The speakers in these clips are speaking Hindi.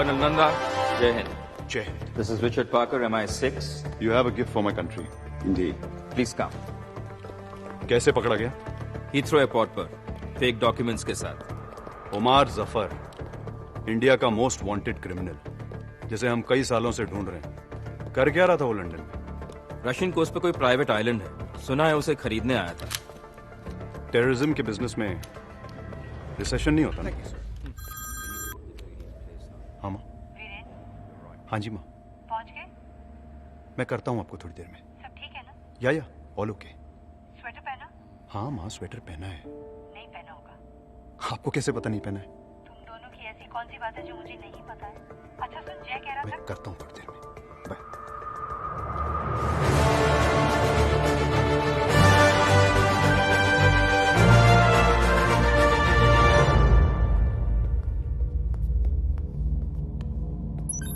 Colonel Nanda, Jai Hind. Jai Hind. This is Richard Parker, MI6. You have a gift for my country. Indeed. Please come. कैसे पकड़ा गया? Heathrow एयरपोर्ट पर फेक डॉक्यूमेंट्स के साथ. उमार जफर, इंडिया का मोस्ट वांटेड क्रिमिनल, जिसे हम कई सालों से ढूंढ रहे हैं. कर क्या रहा था वो लंदन में? रशियन कोस्ट पे कोई प्राइवेट आइलैंड है. सुना है उसे खरीदने आया था. टेररिज्म के बिजनेस में रिसेशन नहीं होता ना? हाँ माँ. हाँ जी माँ. पहुंच गए? मैं करता हूँ आपको थोड़ी देर में. सब ठीक है ना? या ऑल ओके. स्वेटर पहना? हाँ माँ, स्वेटर पहना है. नहीं पहना होगा. आपको कैसे पता नहीं पहना है? तुम दोनों की ऐसी कौन सी बात है जो मुझे नहीं पता है? अच्छा सुन, जय कह रहा था. मैं करता हूँ थोड़ी देर में. Bye.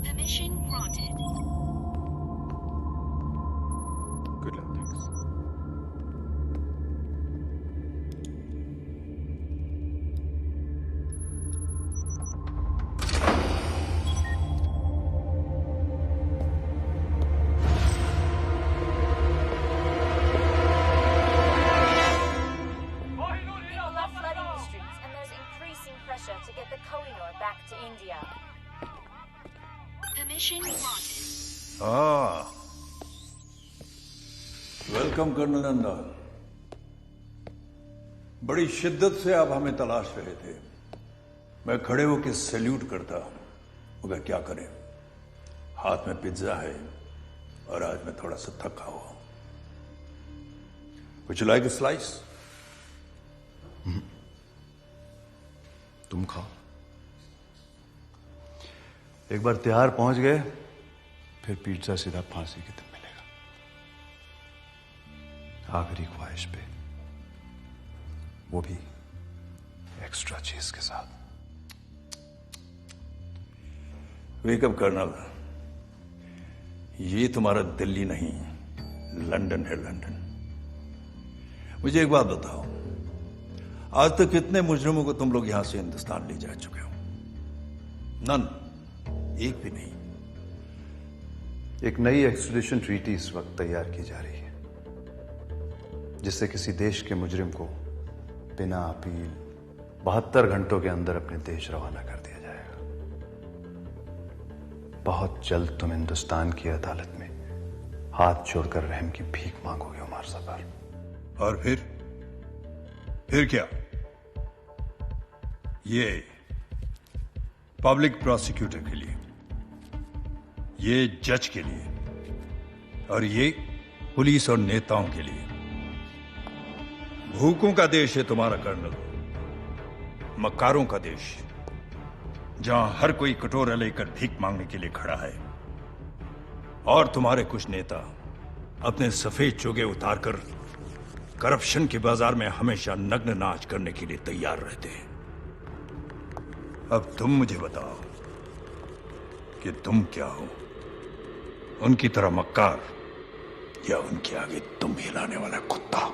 Permission granted. Good luck, thanks. People are flooding the streets, and there's increasing pressure to get the Kohinoor back to India. Permission granted. Welcome colonel Nanda. बड़ी शिद्दत से आप हमें तलाश रहे थे. मैं खड़े होकर सैल्यूट करता, मगर क्या करें, हाथ में पिज्जा है और आज मैं थोड़ा सा थका हुआ. Would you like a slice? तुम खाओ. एक बार तिहाड़ पहुंच गए, फिर पिज्जा सीधा फांसी की तरफ मिलेगा. आखिरी ख्वाहिश पे, वो भी एक्स्ट्रा चीज के साथ. वेकअप कर्नल, ये तुम्हारा दिल्ली नहीं, लंदन है. लंदन. मुझे एक बात बताओ, आज तक कितने मुजरिमों को तुम लोग यहां से हिंदुस्तान ले जा चुके हो? नन. एक भी नहीं. एक नई एक्सट्रेडिशन ट्रीटी इस वक्त तैयार की जा रही है, जिससे किसी देश के मुजरिम को बिना अपील 72 घंटों के अंदर अपने देश रवाना कर दिया जाएगा. बहुत जल्द तुम हिंदुस्तान की अदालत में हाथ जोड़कर रहम की भीख मांगोगे उमर जफर. और फिर क्या? ये पब्लिक प्रोसिक्यूटर के लिए, ये जज के लिए, और ये पुलिस और नेताओं के लिए. भूखों का देश है तुम्हारा कर्नल, मक्कारों का देश, जहां हर कोई कटोरा लेकर भीख मांगने के लिए खड़ा है. और तुम्हारे कुछ नेता अपने सफेद चोगे उतारकर करप्शन के बाजार में हमेशा नग्न नाच करने के लिए तैयार रहते हैं. अब तुम मुझे बताओ कि तुम क्या हो? उनकी तरह मक्कार, या उनके आगे तुम हिलाने वाला कुत्ता?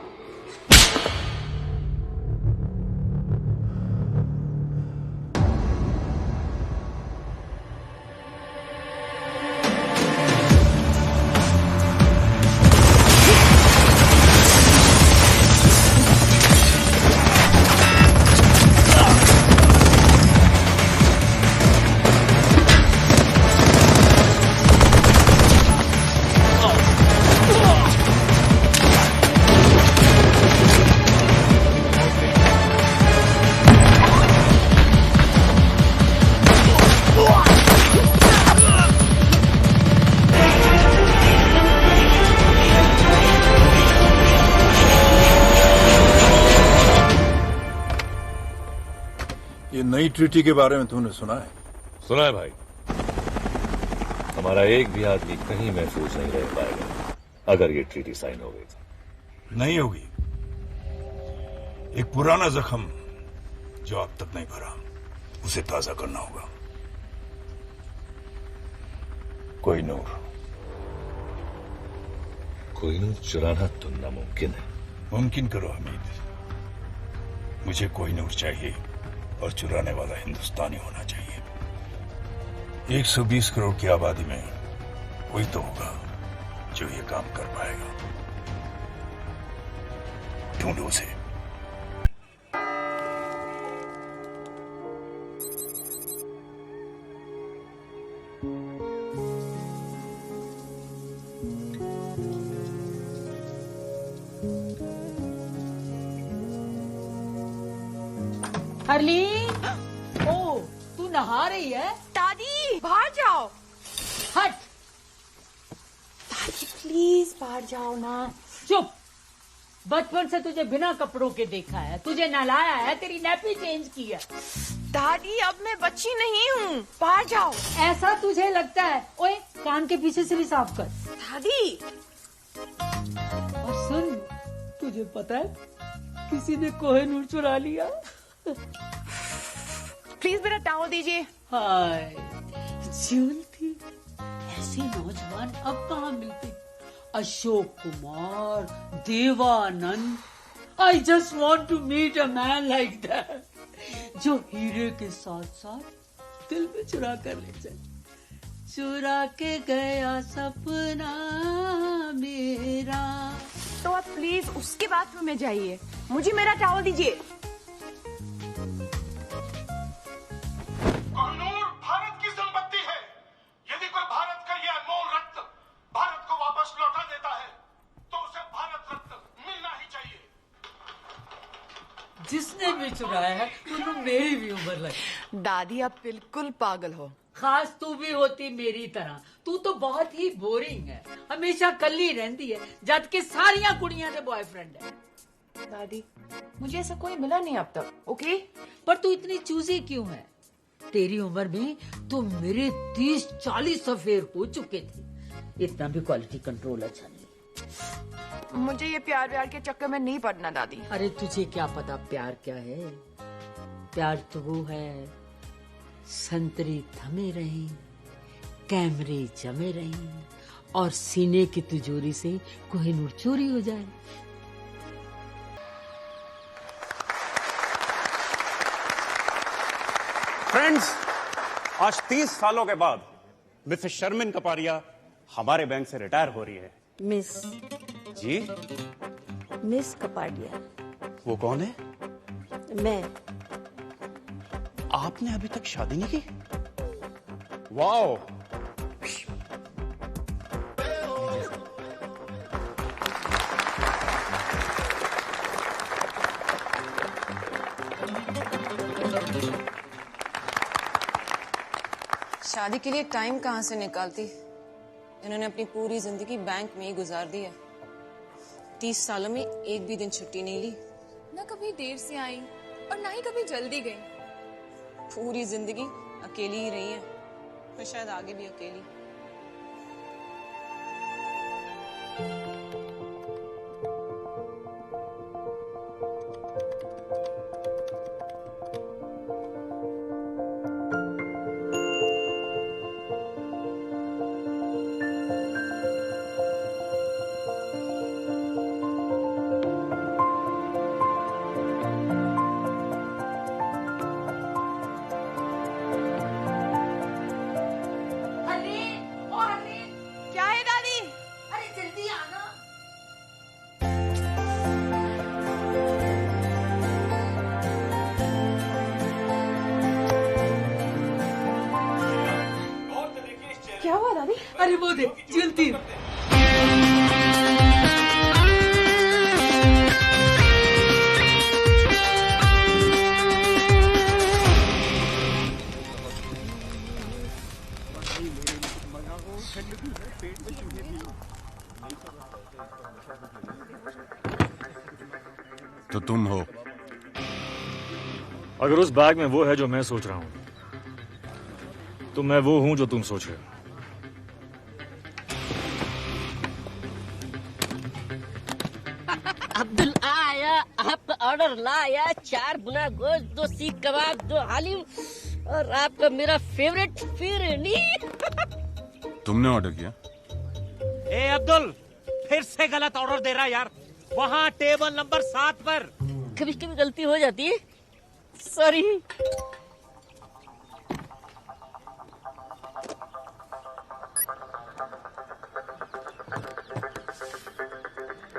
ये नई ट्रीटी के बारे में तुमने सुना है? सुना है भाई. हमारा एक भी आदमी कहीं महफूज नहीं रह पाएगा अगर ये ट्रीटी साइन हो गई. नहीं होगी. एक पुराना जख्म जो अब तक नहीं भरा, उसे ताजा करना होगा. कोहिनूर. कोहिनूर चुराना तो नामुमकिन है. मुमकिन करो हमीद. मुझे कोहिनूर चाहिए, और चुराने वाला हिंदुस्तानी होना चाहिए. 120 करोड़ की आबादी में कोई तो होगा जो ये काम कर पाएगा। ढूंढो उसे। हरलीन, ओ तू नहा रही है? दादी बाहर जाओ। हट। दादी प्लीज बाहर जाओ ना। चुप। बचपन से तुझे बिना कपड़ों के देखा है, तुझे नहलाया है, तेरी नैपी चेंज की है। दादी अब मैं बच्ची नहीं हूँ, बाहर जाओ। ऐसा तुझे लगता है? ओए कान के पीछे से भी साफ कर। दादी और सुन, तुझे पता है किसी ने कोहिनूर चुरा लिया। प्लीज मेरा टॉवल दीजिए। हाय ज्योति, ऐसे नौजवान अब कहाँ मिलते? Ashok Kumar, Dev Anand. I just want to meet a man like that, जो हीरे के साथ साथ दिल में चुरा कर ले जाए। चुरा के गया सपना मेरा। तो आप प्लीज उसके बाथरूम में जाइए, मुझे मेरा टॉवल दीजिए। कोहिनूर भारत की संपत्ति है। यदि कोई भारत का यह अनमोल रत्न भारत को वापस लौटा देता है तो उसे भारत रत्न मिलना ही चाहिए। जिसने भी चुराया है उन्होंने मेरी भी उम्र लगी। दादी आप बिल्कुल पागल हो। खास तू भी होती मेरी तरह। तू तो बहुत ही बोरिंग है, हमेशा कल्ली रहती है, जबकि सारियां कुड़ियां से बॉयफ्रेंड है। दादी मुझे ऐसा कोई मिला नहीं अब तक। ओके पर तू इतनी चूजी क्यों है? तेरी उम्र में तो मेरे 30-40 अफेयर हो चुके थे। इतना भी क्वालिटी कंट्रोल अच्छा नहीं। मुझे ये प्यार व्यार के चक्कर में नहीं पड़ना दादी। अरे तुझे क्या पता प्यार क्या है? प्यार तो वो है, संतरे थमे रहे, कैमरे जमे रहे और सीने की तिजोरी से कोहिनूर चोरी हो जाए। फ्रेंड्स, आज 30 सालों के बाद मिसेस शर्मिन कपारिया हमारे बैंक से रिटायर हो रही है। मिस जी? मिस कपाडिया। वो कौन है? मैं। आपने अभी तक शादी नहीं की? वाओ! शादी के लिए टाइम कहाँ से निकालती? इन्होंने अपनी पूरी जिंदगी बैंक में ही गुजार दी है। 30 सालों में एक भी दिन छुट्टी नहीं ली। ना कभी देर से आई और ना ही कभी जल्दी गई। पूरी जिंदगी अकेली ही रही है, तो शायद आगे भी अकेली। क्या हुआ दादी? अरे वो देख जलती। तो तुम हो? अगर उस बैग में वो है जो मैं सोच रहा हूं, तो मैं वो हूं जो तुम सोच रहे हो। अब्दुल आया, आपका ऑर्डर लाया। 4 गुना गोश्त, 2 सीख कबाब, 2 हालिम और आपका मेरा फेवरेट फिरनी। तुमने ऑर्डर किया? ए अब्दुल, फिर से गलत ऑर्डर दे रहा यार। वहाँ टेबल नंबर 7 पर। कभी कभी गलती हो जाती है, सॉरी।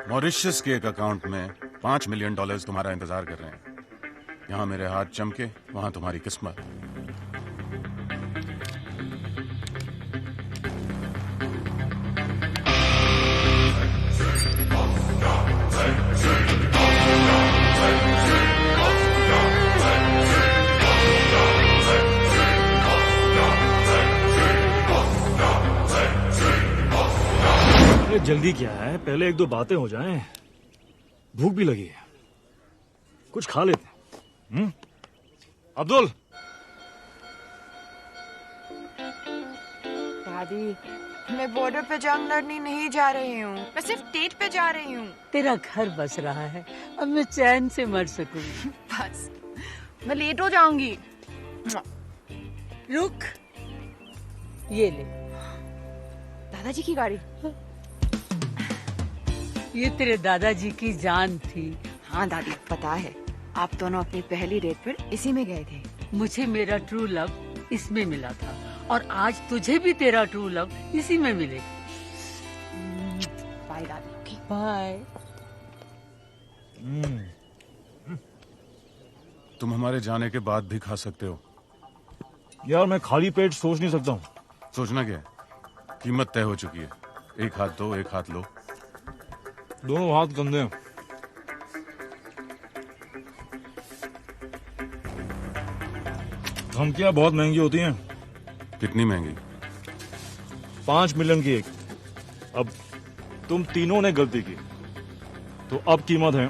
मॉरिशस के एक अकाउंट में $5 मिलियन तुम्हारा इंतजार कर रहे हैं। यहाँ मेरे हाथ चमके, वहां तुम्हारी किस्मत। जल्दी क्या है, पहले एक दो बातें हो जाएं। भूख भी लगी है, कुछ खा लेते हैं। अब्दुल। दादी, मैं बॉर्डर पे जंग लड़ने नहीं जा रही हूँ, मैं सिर्फ डेट पे जा रही हूँ। तेरा घर बस रहा है, अब मैं चैन से मर सकूंगी। बस मैं लेट हो जाऊंगी। रुक, ये ले। दादाजी की गाड़ी। ये तेरे दादाजी की जान थी। हाँ दादी, पता है, आप दोनों अपनी पहली डेट पर इसी में गए थे। मुझे मेरा ट्रू लव इसमें मिला था और आज तुझे भी तेरा ट्रू लव इसी में मिलेगा। बाय दादी। बाय। तुम हमारे जाने के बाद भी खा सकते हो। यार मैं खाली पेट सोच नहीं सकता हूँ। सोचना क्या है, कीमत तय हो चुकी है। एक हाथ दो, एक हाथ लो। दोनों हाथ गंदे हैं। धमकियां बहुत महंगी होती हैं। कितनी महंगी? 5 मिलियन की एक। अब तुम तीनों ने गलती की तो अब कीमत है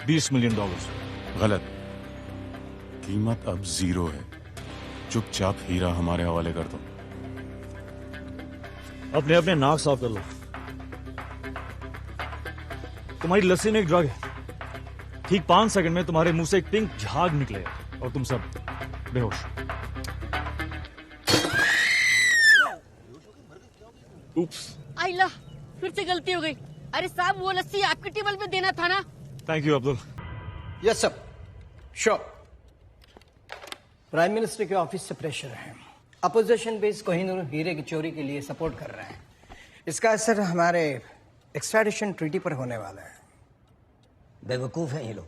$20 मिलियन। गलत, कीमत अब 0 है। चुपचाप हीरा हमारे हवाले कर दो। अपने अपने नाक साफ कर लो। तुम्हारी लस्सी में एक ड्रग है, ठीक 5 सेकंड में तुम्हारे मुंह से एक पिंक झाग निकलेगा और तुम सब बेहोश। उप्स। आइला, फिर से गलती हो गई। अरे साहब, वो लस्सी आपके टेबल पे देना था ना। Thank you Abdul. Yes sir, sure. Prime minister के ऑफिस से प्रेशर है। अपोजिशन बेस कोहिनूर हीरे की चोरी के लिए सपोर्ट कर रहे हैं। इसका असर हमारे एक्सट्राडिशन ट्रीटी पर होने वाला है। बेवकूफ है ये लोग।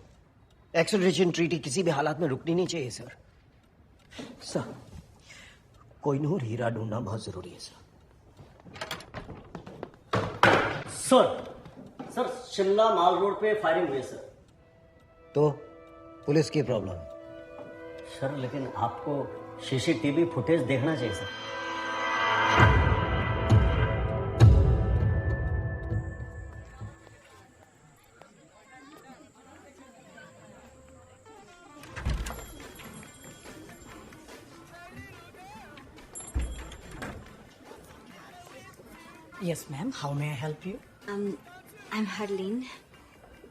एक्सट्राडिशन ट्रीटी किसी भी हालात में रुकनी नहीं चाहिए सर। सर, कोहिनूर हीरा ढूंढना बहुत जरूरी है सर। सर शिमला माल रोड पे फायरिंग हुई है सर। तो पुलिस की प्रॉब्लम। सर लेकिन आपको सीसीटीवी फुटेज देखना चाहिए sir. Yes ma'am, how may I help you? I am Harleen.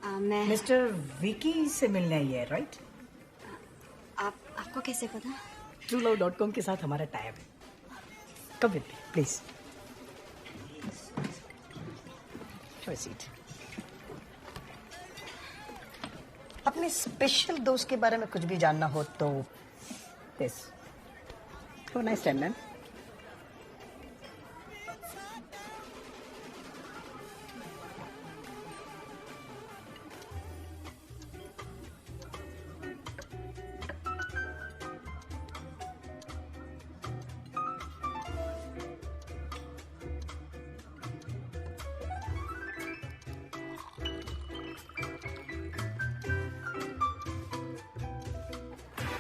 मैं मिस्टर विकी से मिलने आई है, राइट? आपको कैसे पता? truelove.com के साथ हमारा टाइप है। Come with me please. Have a seat. अपने स्पेशल दोस्त के बारे में कुछ भी जानना हो तो yes. Have a nice time ma'am.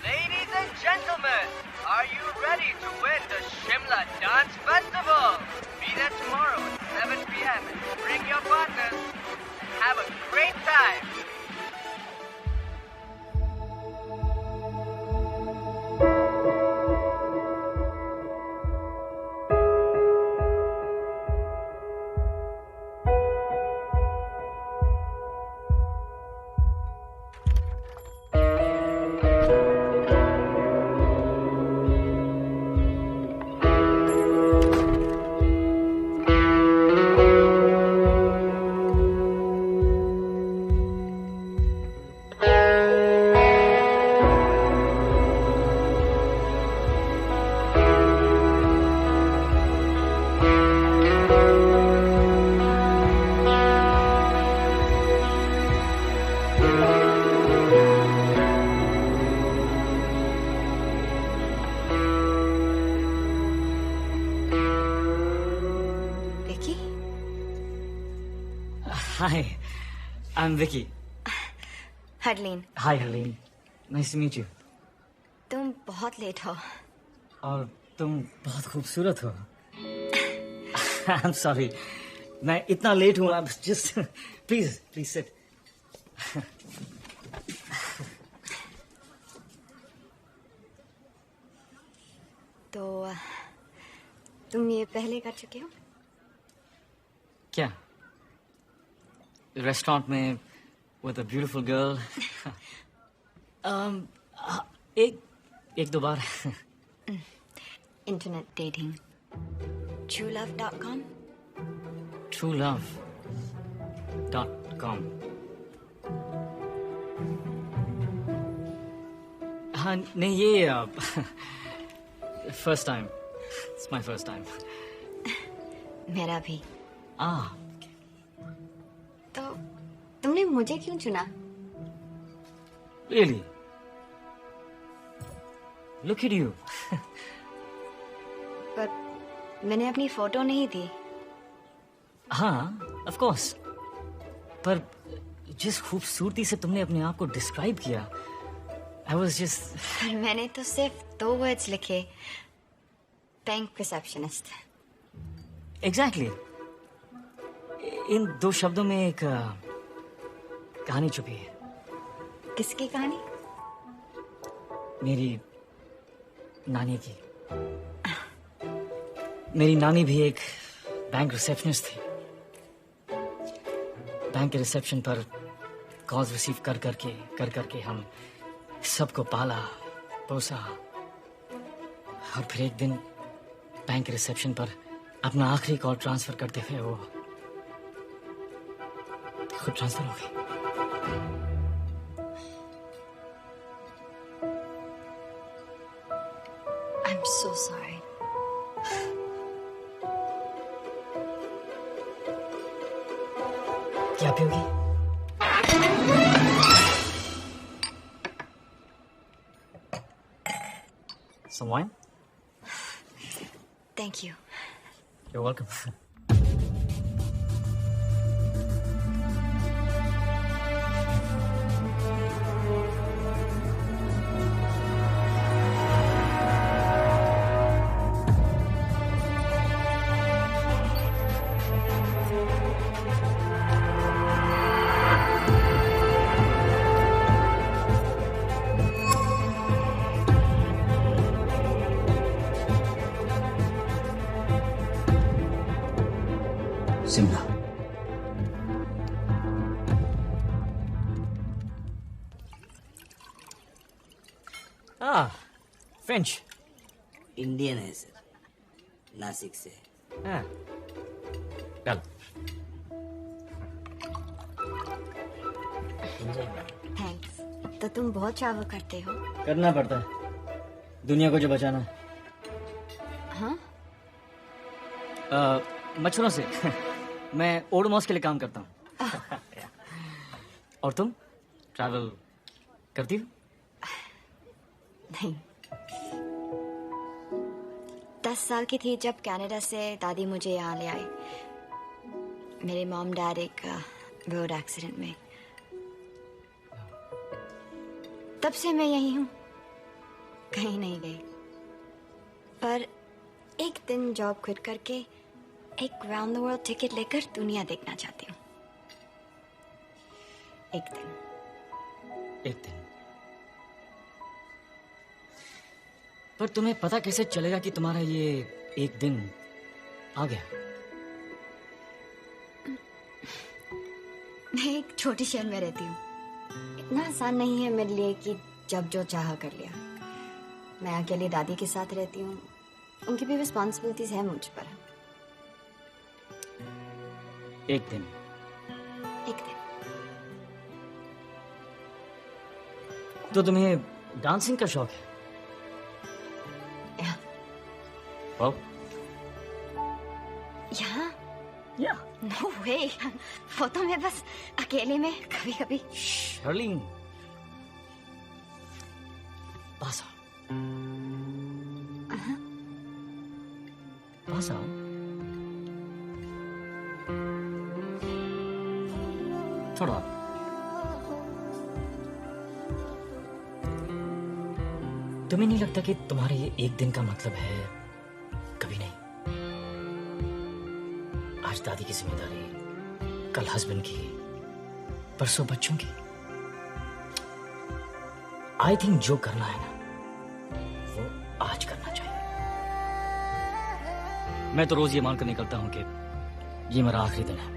Ladies and gentlemen, are you ready to win the Shimla Dance Festival? Be there tomorrow at 7 p.m. and bring your partners. Have a great time. Hi, I'm Vicky. Harleen. Hi, Helene. Nice to meet you. तुम बहुत लेट हो। और तुम बहुत खूबसूरत हो। I'm sorry. मैं इतना लेट हूँ। अब just please sit. तो तुम ये पहले कर चुके हो? क्या? रेस्टोरेंट में with a beautiful girl. एक दो बार. Internet dating. TrueLove.com. TrueLove.com. हाँ नहीं ये first time. It's my first time. मेरा भी। तो तुमने मुझे क्यों चुना? Really? Look at you. पर मैंने अपनी फोटो नहीं दी। हाँ, of course. पर जिस खूबसूरती से तुमने अपने आप को डिस्क्राइब किया, I was just. पर मैंने तो सिर्फ 2 वर्ड्स लिखे, बैंक रिसेप्शनिस्ट। Exactly. इन 2 शब्दों में एक कहानी छुपी है। किसकी कहानी? मेरी नानी की। मेरी नानी भी एक बैंक रिसेप्शनिस्ट थी। बैंक के रिसेप्शन पर कॉल्स रिसीव कर करके हम सबको पाला पोसा, और फिर एक दिन बैंक के रिसेप्शन पर अपना आखिरी कॉल ट्रांसफर करते हुए वो खुद ट्रांसफर हो गई। I'm so sorry. क्या पियोगी? Some wine? Thank you. You're welcome. Shimla. French. Indian है सर, नासिक से। चल। थैंक्स। तो तुम बहुत ट्रैवल करते हो? करना पड़ता है दुनिया को जो बचाना है। हाँ? मच्छरों से। मैं ओडोमॉस के लिए काम करता हूँ। और तुम ट्रैवल करती हो? नहीं। 10 साल की थी जब कनाडा से दादी मुझे यहाँ ले आई। मेरे मॉम डैड एक रोड एक्सीडेंट में। तब से मैं यही हूँ, कहीं नहीं गई। पर एक दिन जॉब क्विट करके एक राउंड द वर्ल्ड टिकट लेकर दुनिया देखना चाहती हूँ। एक दिन। पर तुम्हें पता कैसे चलेगा कि तुम्हारा ये एक दिन आ गया? मैं एक छोटी शहर में रहती हूँ। इतना आसान नहीं है मेरे लिए कि जब जो चाहा कर लिया। मैं अकेली दादी के साथ रहती हूँ, उनकी भी रिस्पॉन्सिबिलिटीज है मुझ पर। एक दिन। तो तुम्हें डांसिंग का शौक है? Well. यहाँ? Yeah. No way. वो तो मैं बस अकेले में कभी कभी। Sherlyn. पास आओ। पास आओ। थोड़ा और। तुम्हें नहीं लगता कि तुम्हारे ये एक दिन का मतलब है कभी नहीं? आज दादी की जिम्मेदारी, कल हस्बैंड की, परसों बच्चों की। आई थिंक जो करना है ना वो आज करना चाहिए। मैं तो रोज ये मानकर निकलता हूं कि ये मेरा आखिरी दिन है।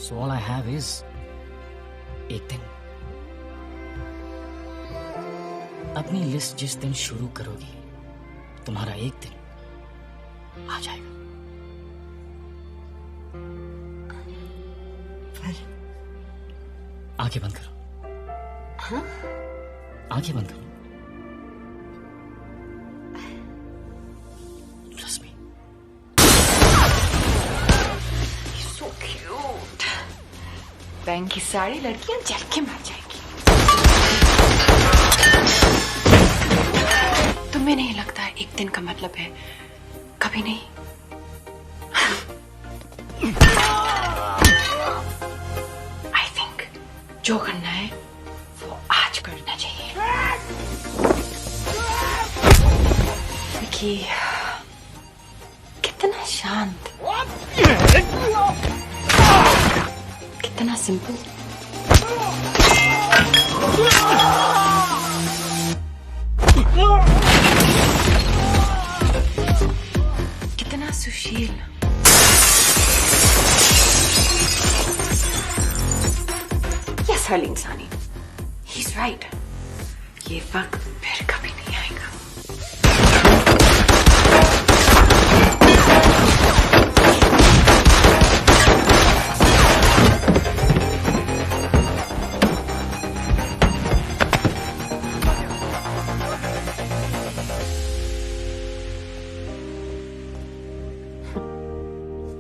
So all I have is एक दिन। अपनी लिस्ट जिस दिन शुरू करोगी तुम्हारा एक दिन आ जाएगा। आंखें बंद करो। हाँ? आंखें बंद करो। Trust me. So cute. Bank की सारी लड़कियां जल के मर जाएंगी। तुम्हें नहीं लगता एक दिन का मतलब है कभी नहीं? आई थिंक जो करना है वो आज करना चाहिए। विकी कितना शांत, कितना सिंपल। कितना सुशील। यस हर्लीन सानी, ही इज राइट। ये वक्त फिर कभी नहीं आएगा।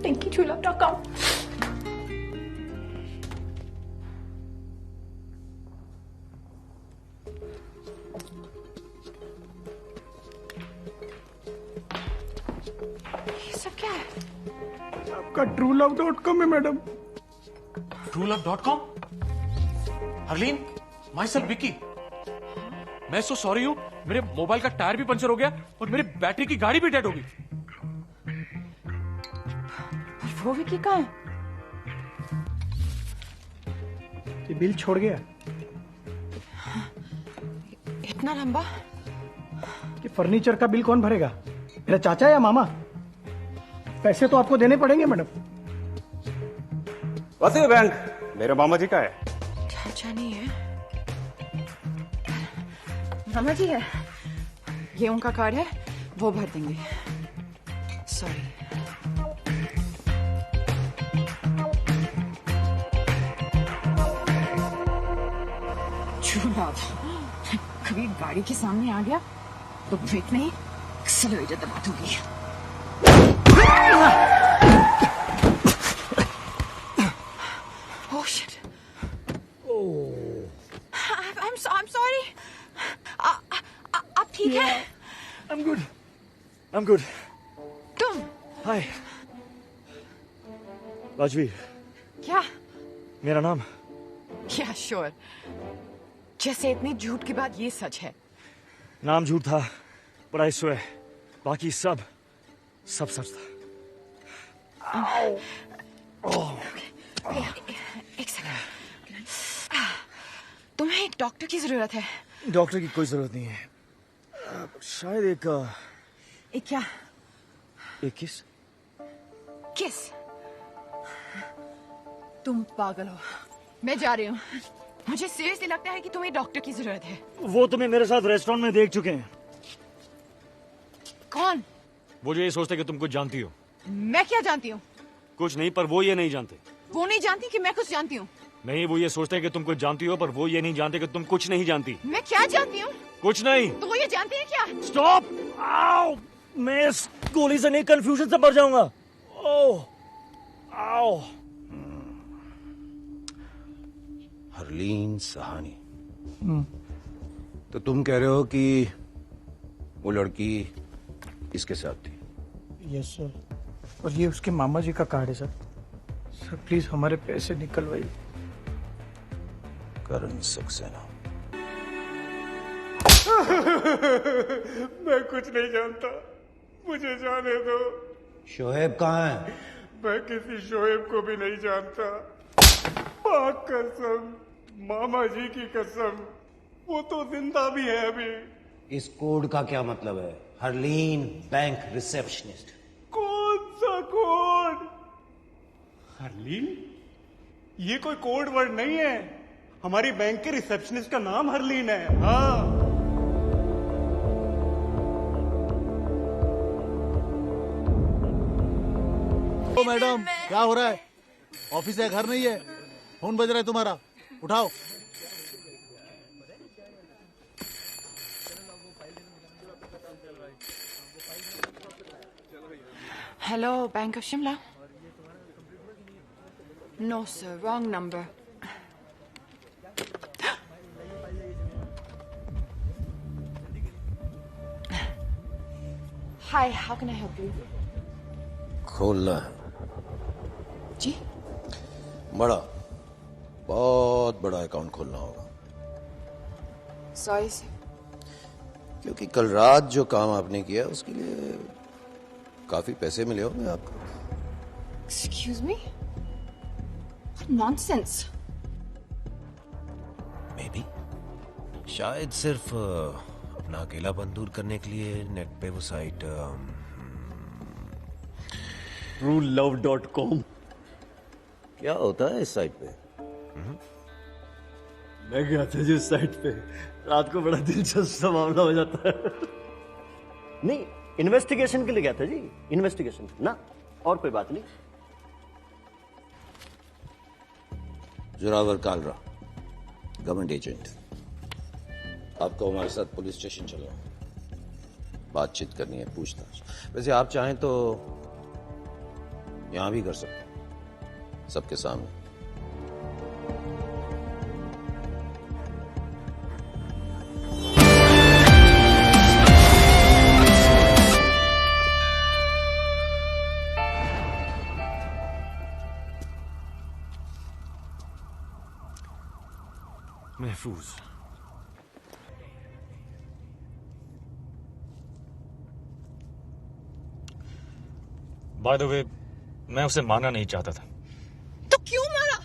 ThinkyTrueLove.com. ये सब क्या है? आपका TrueLove.com है madam. TrueLove.com? Harleen, my self Vicky. मैं सो सॉरी हूँ, मेरे मोबाइल का टायर भी पंचर हो गया और मेरी बैटरी की गाड़ी भी डेड हो गई। वो विकी कहाँ है? ये बिल छोड़ गया। इतना लंबा? कि फर्नीचर का बिल कौन भरेगा, मेरा चाचा या मामा? पैसे तो आपको देने पड़ेंगे मैडम। वैसे बैंक मेरे मामा जी का है। चाचा नहीं है, मामा जी है। ये उनका कार्ड है, वो भर देंगे। सॉरी। कभी गाड़ी के सामने आ गया तो ब्रेक नहीं, एक्सेलरेटर दबा दूंगी। Oh shit! I'm sorry. आप ठीक है? I'm good. तुम? Hi. राजवीर, क्या? मेरा नाम? क्या श्योर? जैसे इतने झूठ के बाद ये सच है। नाम झूठ था, पर आई स्वेयर बाकी सब सच था। एक सेकंड। तुम्हें एक डॉक्टर की जरूरत है। डॉक्टर की कोई जरूरत नहीं है। शायद एक क्या? एक किस? तुम पागल हो। मैं जा रही हूँ। मुझे सीरियसली लगता है कि तुम्हें डॉक्टर की जरूरत है। वो तुम्हें मेरे साथ रेस्टोरेंट में देख चुके हैं। कौन? वो जो ये सोचते कि तुम कुछ जानती हो। मैं क्या जानती हूँ? कुछ नहीं, पर वो ये नहीं जानते। वो नहीं जानती कि मैं कुछ जानती हूँ। नहीं, वो ये सोचते हैं कि तुम कुछ जानती हो, पर वो ये नहीं जानते कि तुम कुछ नहीं जानती। मैं क्या जानती हूँ? कुछ नहीं। तो वो ये जानते हैं क्या? स्टॉप! आओ! मैं इस गोली से नहीं, कंफ्यूजन से मर जाऊंगा। ओह! आओ! हरलीन सहानी। तो तुम कह रहे हो कि वो लड़की इसके साथ थी? यस सर, और ये उसके मामा जी का कार्ड है सर। सर प्लीज हमारे पैसे निकलवाइए। करण सक्सेना। मैं कुछ नहीं जानता, मुझे जाने दो। शोएब कहाँ है? मैं किसी शोएब को भी नहीं जानता। पाक कसम, मामा जी की कसम, वो तो जिंदा भी है अभी। इस कोड का क्या मतलब है? Harleen bank receptionist. कौन सा कोड? हरलीन? ये कोई कोड वर्ड नहीं है। हमारी बैंक के रिसेप्शनिस्ट का नाम हरलीन है। हाँ। ओ मैडम, क्या हो रहा है? ऑफिस है, घर नहीं है? फोन बज रहा है तुम्हारा, उठाओ। Hello, Bank of Shimla. No, sir, wrong number. Hi, how can I help you? खोलना है। जी? बड़ा, बहुत बड़ा अकाउंट खोलना होगा। Sorry, sir. क्योंकि कल रात जो काम आपने किया उसके लिए काफी पैसे मिले होंगे आपको। Excuse me? What nonsense. Maybe. शायद सिर्फ अपना अकेलापन दूर करने के लिए नेट पे वो साइट TrueLove.com। क्या होता है इस साइट पे? मैं गया था जी उस साइट पे, रात को बड़ा दिलचस्प सा मामला हो जाता है। नहीं, इन्वेस्टिगेशन के लिए गया था जी, इन्वेस्टिगेशन ना, और कोई बात नहीं। Zorawar Kalra, government agent. आपको हमारे साथ पुलिस स्टेशन चलो, बातचीत करनी है, पूछताछ। वैसे आप चाहें तो यहां भी कर सकते हैं, सबके सामने। महफूज। बाय द वे, मैं उसे मारना नहीं चाहता था। तो क्यों मारा?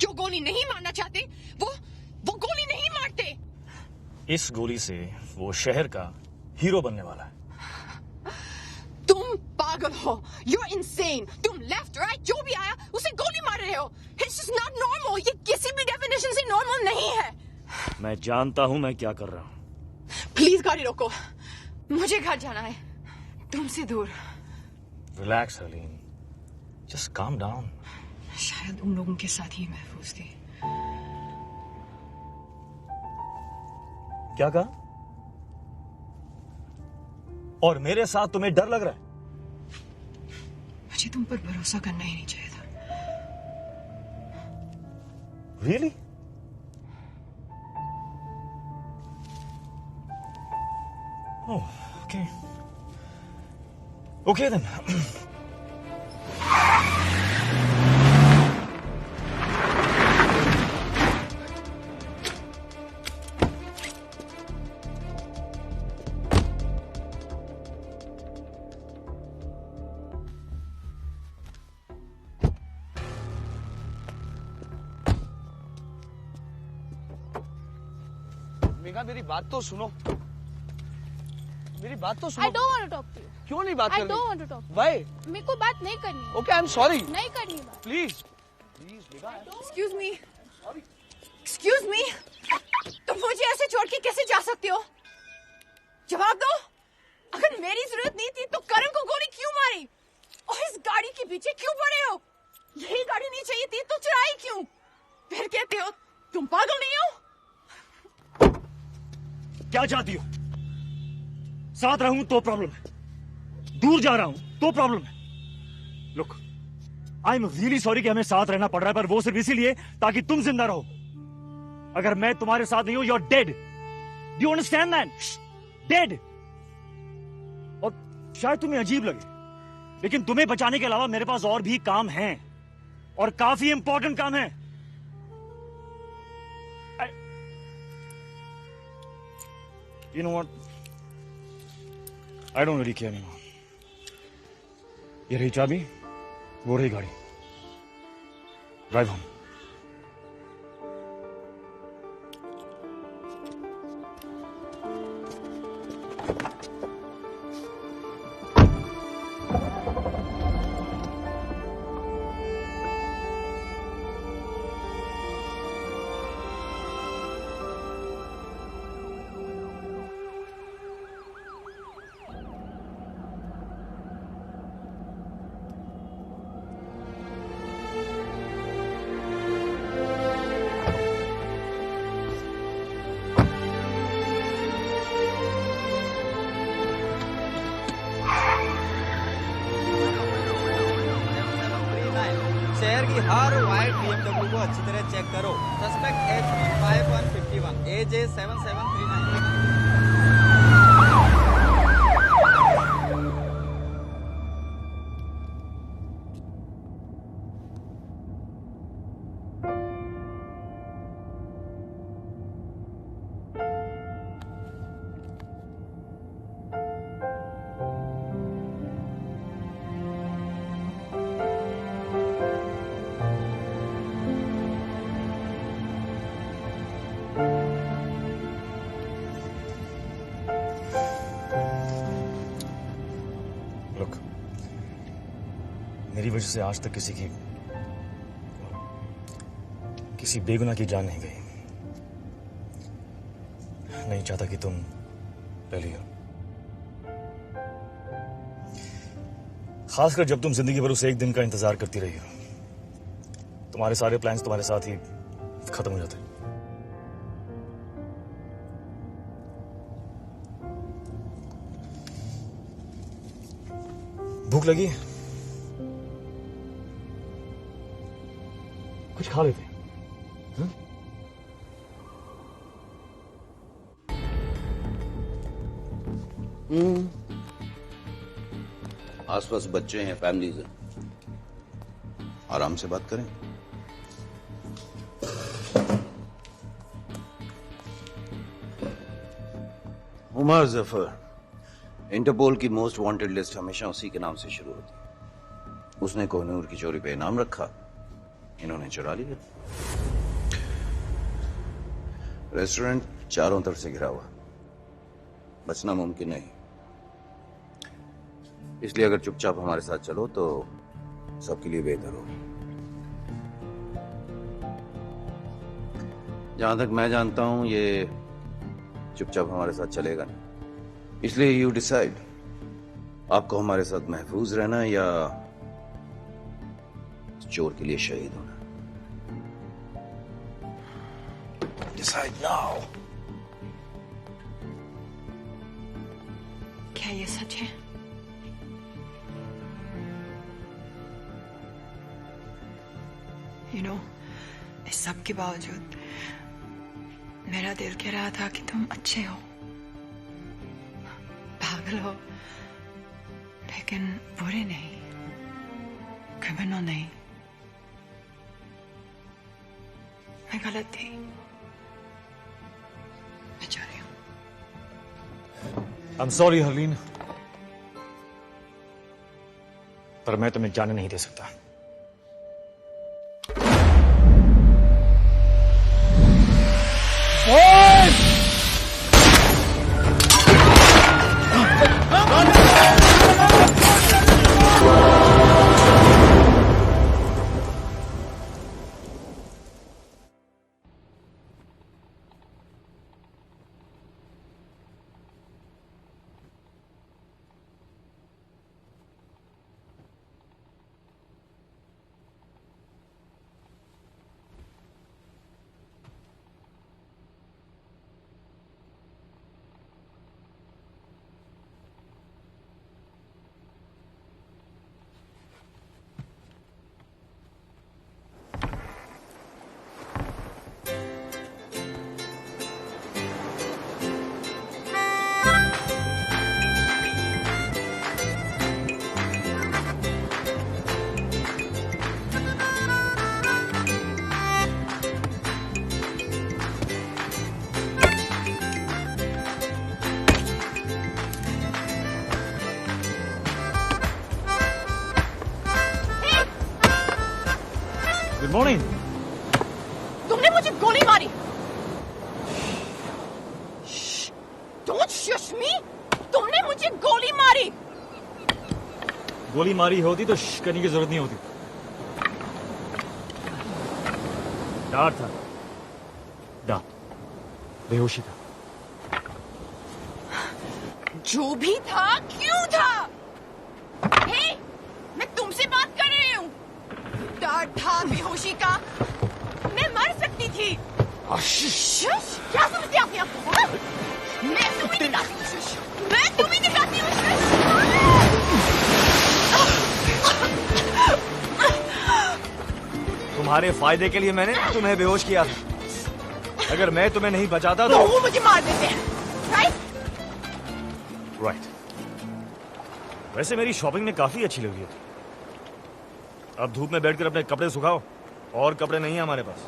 जो गोली नहीं मारना चाहते वो गोली नहीं मारते। इस गोली से वो शहर का हीरो बनने वाला है। तुम पागल हो, you're insane। तुम लेफ्ट राइट जो भी आया उसे गोली मार रहे हो। It's just not normal। ये किसी भी डेफिनेशन से नॉर्मल नहीं है। मैं जानता हूं मैं क्या कर रहा हूं। प्लीज गाड़ी रोको, मुझे घर जाना है, तुमसे दूर। Relax Harleen, just calm down. शायद उन लोगों के साथ ही महफूज थी। क्या कहा? और मेरे साथ तुम्हें डर लग रहा है? मुझे तुम पर भरोसा करना ही नहीं चाहिए था। Really? Oh, okay. Okay then. Megha, मेरी बात तो सुनो, मेरी बात तो सुनो। I don't want to talk to you. क्यों नहीं बात करनी? I don't want to talk to you. Why? मेरे को बात नहीं करनी है। Okay, I'm sorry. नहीं करनी बात। Please, please, Megha. Excuse me. Excuse me. तुम मुझे ऐसे छोड़ के कैसे जा सकते हो? जवाब दो। अगर मेरी जरूरत नहीं थी तो करण को गोली क्यों मारी? और इस गाड़ी के पीछे क्यों पड़े हो? यही गाड़ी नहीं चाहिए थी तो चुराई क्यों? फिर कहते हो तुम पागल नहीं हो? क्या चाहती हो? साथ रहूं तो प्रॉब्लम है, दूर जा रहा हूं तो प्रॉब्लम है। Look, I am really sorry कि हमें साथ रहना पड़ रहा है, पर वो सिर्फ इसीलिए ताकि तुम जिंदा रहो। अगर मैं तुम्हारे साथ नहीं हूं, you are dead. Do you understand that? Dead. और शायद तुम्हें अजीब लगे, लेकिन तुम्हें बचाने के अलावा मेरे पास और भी काम हैं, और काफी इंपॉर्टेंट काम है। You know what? I don't really care anymore. ये रही चाबी, वो रही गाड़ी. Drive home. शहर की हर वाइट BMW को अच्छी तरह चेक करो. Suspect HP5151 AJ7739. मेरी वजह से आज तक किसी बेगुनाह की जान नहीं गई. नहीं चाहता कि तुम पहली हो, खासकर जब तुम जिंदगी भर उस एक दिन का इंतजार करती रही हो. तुम्हारे सारे प्लान्स तुम्हारे साथ ही खत्म हो जाते. भूख लगी? कुछ खा लेते. आसपास बच्चे हैं, फैमिलीज हैं, आराम से बात करें. उमर जफर, इंटरपोल की मोस्ट वांटेड लिस्ट हमेशा उसी के नाम से शुरू होती है. उसने कोहिनूर की चोरी पे इनाम रखा, इन्होंने चुरा लिया. रेस्टोरेंट चारों तरफ से घिरा हुआ, बचना मुमकिन नहीं. इसलिए अगर चुपचाप हमारे साथ चलो तो सबके लिए बेहतर हो. जहां तक मैं जानता हूं ये चुपचाप हमारे साथ चलेगा नहीं. इसलिए यू डिसाइड, आपको हमारे साथ महफूज रहना या चोर के लिए शहीद होना. Decide now. क्या ये सच है? You know, इस सब के बावजूद मेरा दिल कह रहा था कि तुम अच्छे हो, पागल हो, लेकिन बुरे नहीं, क्रिमिनल नहीं. मैं गलत थी. मैं जा रही हूं. I'm sorry हरलीन, पर मैं तुम्हें जाने नहीं दे सकता. Good morning. तुमने मुझे गोली मारी। Don't shush me! तुमने मुझे गोली मारी। गोली मारी होती तो श्श करने की जरूरत नहीं होती। डर था, डर, बेहोशी था। जो भी था, क्यों था? हे, मैं तुमसे बात कर रही हूँ। डर था बेहोशी का। मैं मर सकती थी। शुश, क्या समझते आपने आपको? हाँ? मैं तुम्हें दिखाती हूँ शुश। मैं तुम्हें दिखाती हूँ शुश। तुम्हारे फायदे के लिए मैंने तुम्हें बेहोश किया था। अगर मैं तुम्हें नहीं बचाता तो वो मुझे मार देते हैं, राइट? राइट। वैसे मेरी शॉपिंग में काफी अच्छी लगी है। अब धूप में बैठकर अपने कपड़े सुखाओ, और कपड़े नहीं है हमारे पास।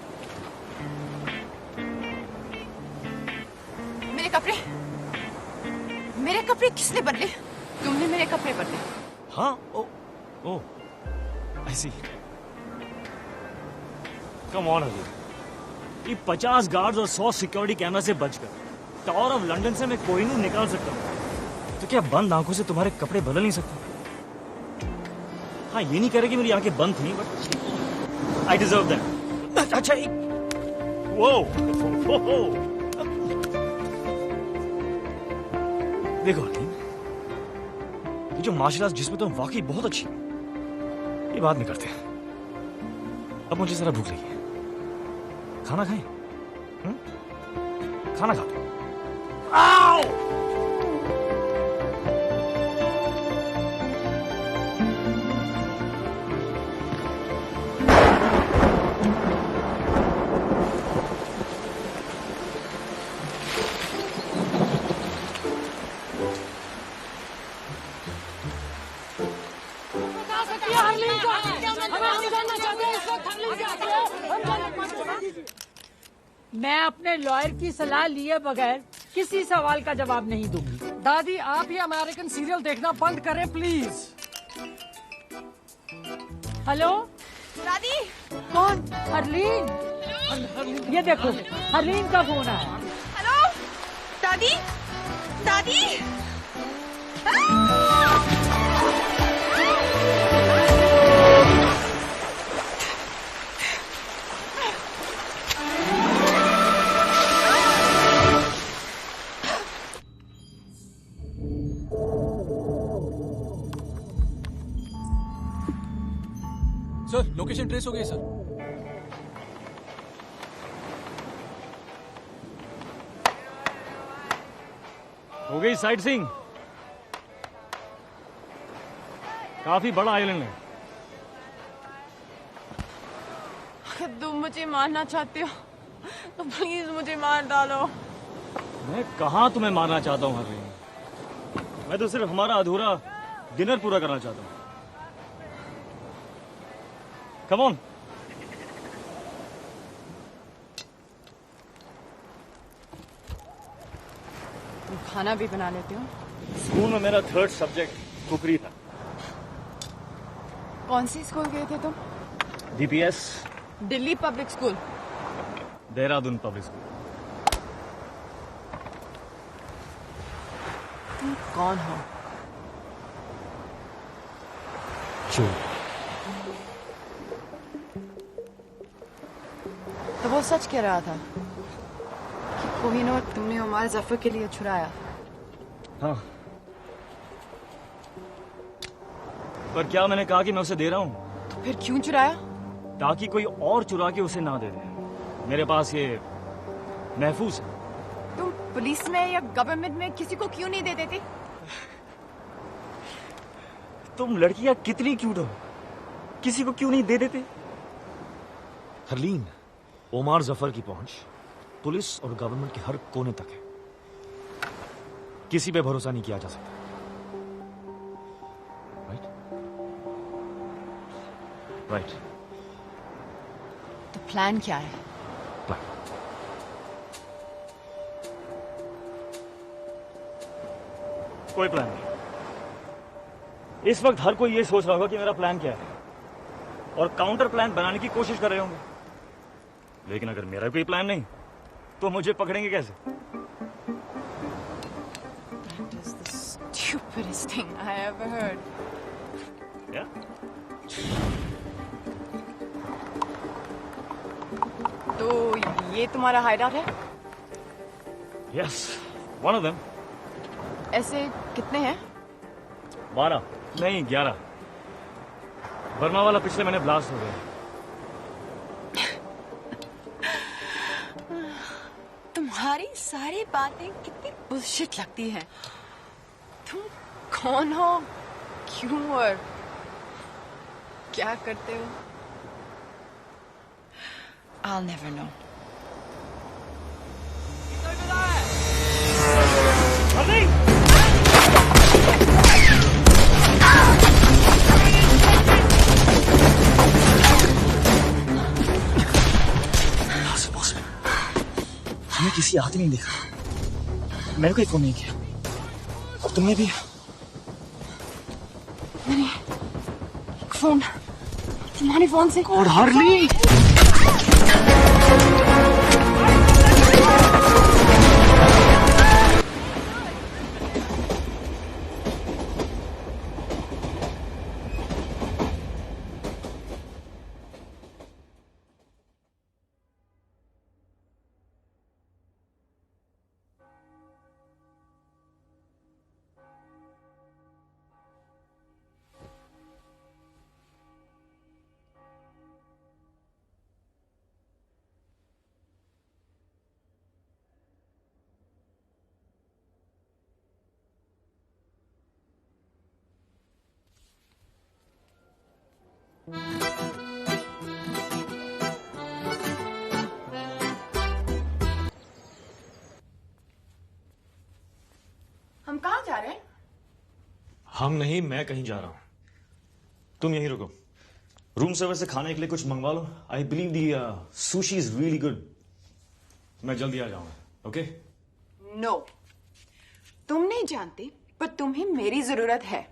मेरे कपड़े किसने बदले? तुमने मेरे कपड़े बदले। हाँ, ओ, I see. Come on, ये 50 गार्ड्स और 100 सिक्योरिटी कैमरा से बचकर टावर ऑफ लंदन से मैं कोहिनूर निकाल सकता हूँ, तो क्या बंद आंखों से तुम्हारे कपड़े बदल नहीं सकते? हाँ, ये नहीं कह रहे कि मेरी आंखें बंद थी, बट आई डिजर्व दैट। अच्छा, वो देखो ये जो मार्शल आर्ट्स जिसमें तुम वाकई बहुत अच्छी, ये बात नहीं करते। अब मुझे जरा भूख लगी है, खाना खाएं? खाना खा। आओ! मैं अपने लॉयर की सलाह लिए बगैर किसी सवाल का जवाब नहीं दूंगी। दादी, आप ये अमेरिकन सीरियल देखना बंद करें प्लीज। हेलो दादी। कौन? हरलीन। ये देखो, हरलीन का फोन है। हेलो दादी। दादी। सर, लोकेशन ट्रेस हो गई सर। हो गई साइट सीइंग। काफी बड़ा आइलैंड है। अगर तुम मुझे मारना चाहते हो तो प्लीज मुझे मार डालो। मैं कहाँ तुम्हें मारना चाहता हूँ हरलीन, मैं तो सिर्फ हमारा अधूरा डिनर पूरा करना चाहता हूँ। Come on. तुम खाना भी बना लेते हो? स्कूल में मेरा 3rd सब्जेक्ट कुकरी था। कौन सी स्कूल गए थे तुम? DPS, Delhi public school. Dehradun public school. तुम कौन हो? चोर। तो वो सच कह रहा था कि कोहिनूर तुमने उमर जफर के लिए छुड़ाया। हाँ, पर क्या मैंने कहा कि मैं उसे दे रहा हूँ? तो फिर क्यों चुराया? ताकि कोई और चुरा के उसे ना दे दे। मेरे पास ये महफूज है। तुम पुलिस में या गवर्नमेंट में किसी को क्यों नहीं दे देते? तुम लड़कियां कितनी क्यूट हो, किसी को क्यों नहीं दे देते? हरलीन, ओमार जफर की पहुंच पुलिस और गवर्नमेंट के हर कोने तक है। किसी पे भरोसा नहीं किया जा सकता। राइट। तो प्लान क्या है? प्लान कोई प्लान नहीं। इस वक्त हर कोई ये सोच रहा होगा कि मेरा प्लान क्या है, और काउंटर प्लान बनाने की कोशिश कर रहे होंगे, लेकिन अगर मेरा कोई प्लान नहीं तो मुझे पकड़ेंगे कैसे? That is the stupidest thing I ever heard. Yeah? तो ये तुम्हारा हाइडआउट है? Yes, one of them. ऐसे कितने हैं? 12 नहीं 11। बर्मा वाला पिछले महीने ब्लास्ट हो गया। तुम्हारी सारी बातें कितनी बुलशिट लगती हैं। तुम कौन हो, क्यों और क्या करते हो? I'll never know. हमें किसी आदमी ने देखा, मैंने कोई फोन नहीं किया, और तुमने भी? मैंने फोन तुम्हारे फोन से। और हार्ली हम कहाँ जा रहे हैं? हम नहीं, मैं कहीं जा रहा हूं, तुम यहीं रुको। रूम सर्विस से खाने के लिए कुछ मंगवा लो। I believe the sushi is really good. मैं जल्दी आ जाऊंगा, ओके? नो, तुम नहीं जानती, पर तुम्हें मेरी जरूरत है।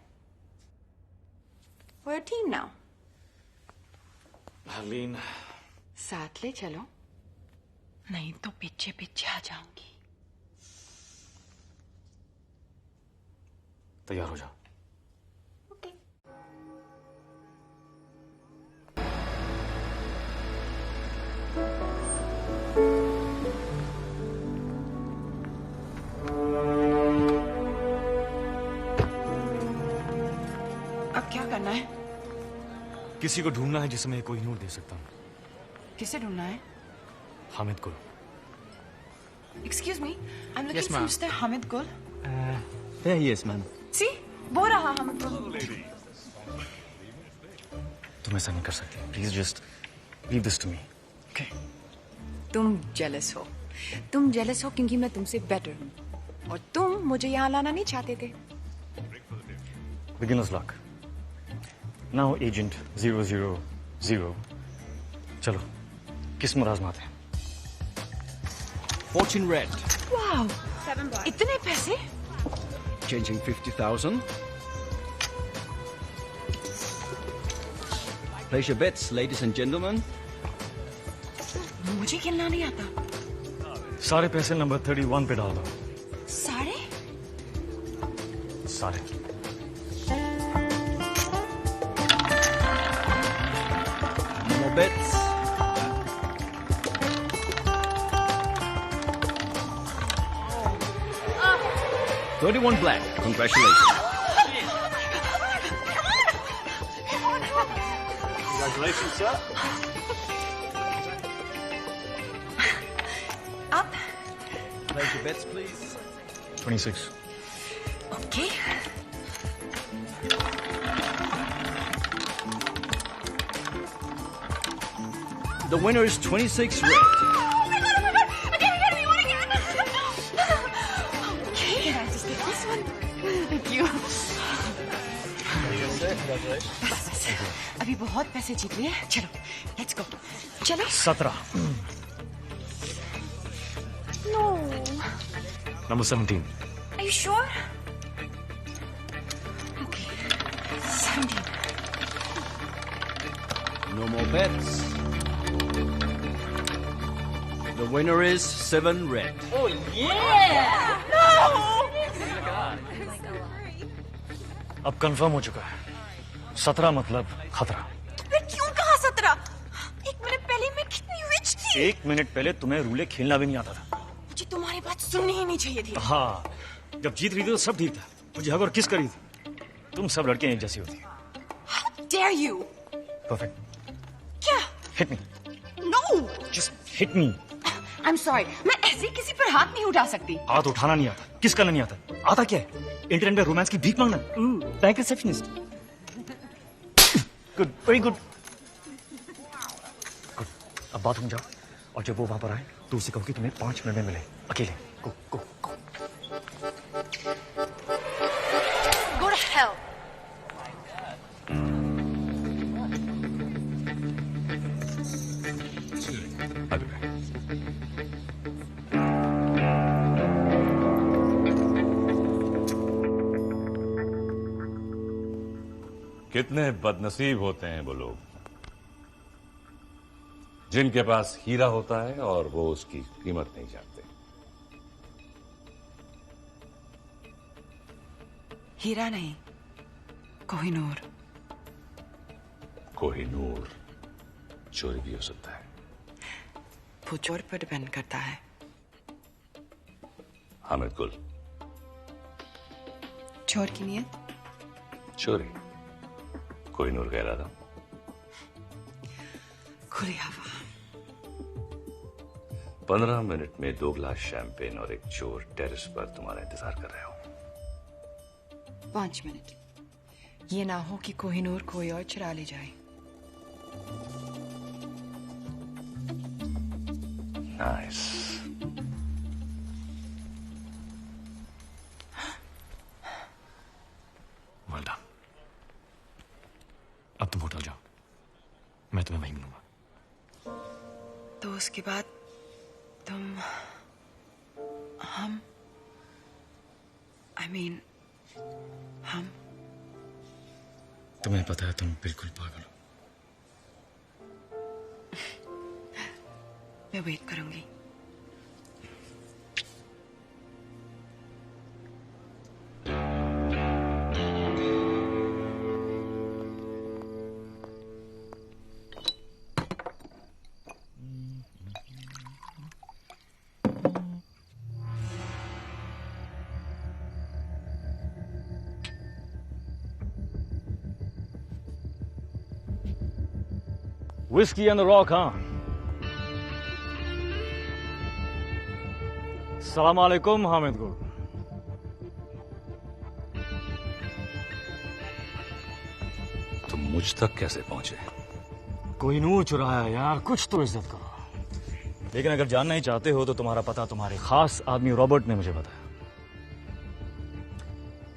We're a team now. Harleen, साथ ले चलो, नहीं तो पीछे पीछे आ जाऊंगी। तैयार हो जाओ। अब क्या करना है? किसी को ढूंढना है जिसे मैं कोहिनूर दे सकता हूँ। किसे ढूंढना है? हामिद को। Excuse me, I'm looking Yes, for ma'am. Mr. Hamid Gul. There he is, ma'am. See, वो रहा Hamid Gul. तुम ऐसा नहीं कर सकती। Please just leave this to me, okay? तुम जेलस हो। तुम जेलस हो क्योंकि मैं तुमसे बेटर हूँ, और तुम मुझे यहाँ लाना नहीं चाहते थे। Beginners luck. Now agent 000। चलो, किस्मत आजमाते हैं। Fortune red. वाह, इतने पैसे? Changing 50,000. Place your bets, ladies and gentlemen. मुझे खेलना नहीं आता। सारे पैसे नंबर 31 पे डाल दो। सारे? सारे। More bets. $31 black. Congratulations. Congratulations, sir. Up. Place your bets, please. 26. Okay. The winner is 26 red. अभी बहुत पैसे जीत लिए। चलो, लेट्स गो। चलो। 17। No. Number 17। Are you sure? Okay. 17. No more bets. The winner is 7 red. Oh yeah! अब कंफर्म हो चुका है 17 मतलब खतरा। मैं क्यों कहा 17? 1 मिनट पहले मैं कितनी रिच थी। 1 मिनट पहले तुम्हें रूले खेलना भी नहीं आता था। मुझे तुम्हारी बात सुननी ही नहीं चाहिए थी। हाँ, जब जीत रही थी तो सब ठीक था। मुझे हग और किस करी थी। तुम सब लड़कियां एक जैसी होती। How dare you? परफेक्ट। क्या? Hit me. No. Just hit me. I'm sorry. मैं ऐसे किसी पर हाथ नहीं उठा सकती। हाथ उठाना नहीं आता, किस करना नहीं आता। आता क्या है? इंटरनेट पे रोमांस की भीख मांगना। Bank receptionist. Good, very good. Good. अब बात हो जाओ और जब वो वहां पर आए तो उसे कहो कि तुम्हें 5 मिनट में मिले अकेले। गो गो गो। Go to hell. कितने बदनसीब होते हैं वो लोग जिनके पास हीरा होता है और वो उसकी कीमत नहीं जानते। हीरा नहीं, कोहिनूर। कोहिनूर चोरी भी हो सकता है। वो चोर पर डिपेंड करता है। हामिद गुल। चोर की नियत? चोरी। कोहिनूर कह रहा था। खुली हवा। 15 मिनट में 2 गिलास शैंपेन और एक चोर टेरेस पर तुम्हारा इंतजार कर रहे हो। 5 मिनट। ये ना हो कि कोहिनूर कोई और चुरा ले जाए। नाइस। Well done. अब तुम होटल जाओ, मैं तुम्हें वहीं मिलूंगा। तो उसके बाद तुम हम हम तुम्हें पता है तुम बिल्कुल पागल हो। मैं वेट करूंगी। Whiskey on the rock, हाँ? सलाम अलैकुम हामिद गुल। तुम मुझ तक कैसे पहुंचे? कोहिनूर चुराया यार, कुछ तो इज्जत करो। लेकिन अगर जानना ही चाहते हो तो तुम्हारा पता तुम्हारे खास आदमी रॉबर्ट ने मुझे बताया।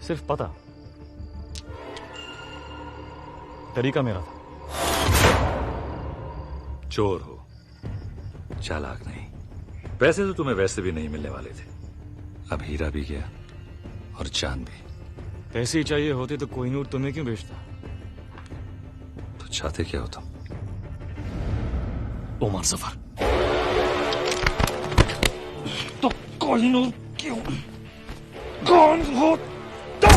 सिर्फ पता, तरीका मेरा था। चोर हो, चालाक नहीं। पैसे तो तुम्हें वैसे भी नहीं मिलने वाले थे। अब हीरा भी गया और चांद भी। पैसे ही चाहिए होते तो कोहिनूर तुम्हें क्यों बेचता? तो चाहते क्या हो तुम? ओमर सफर। तो कोहिनूर क्यों? कौन हो तुम?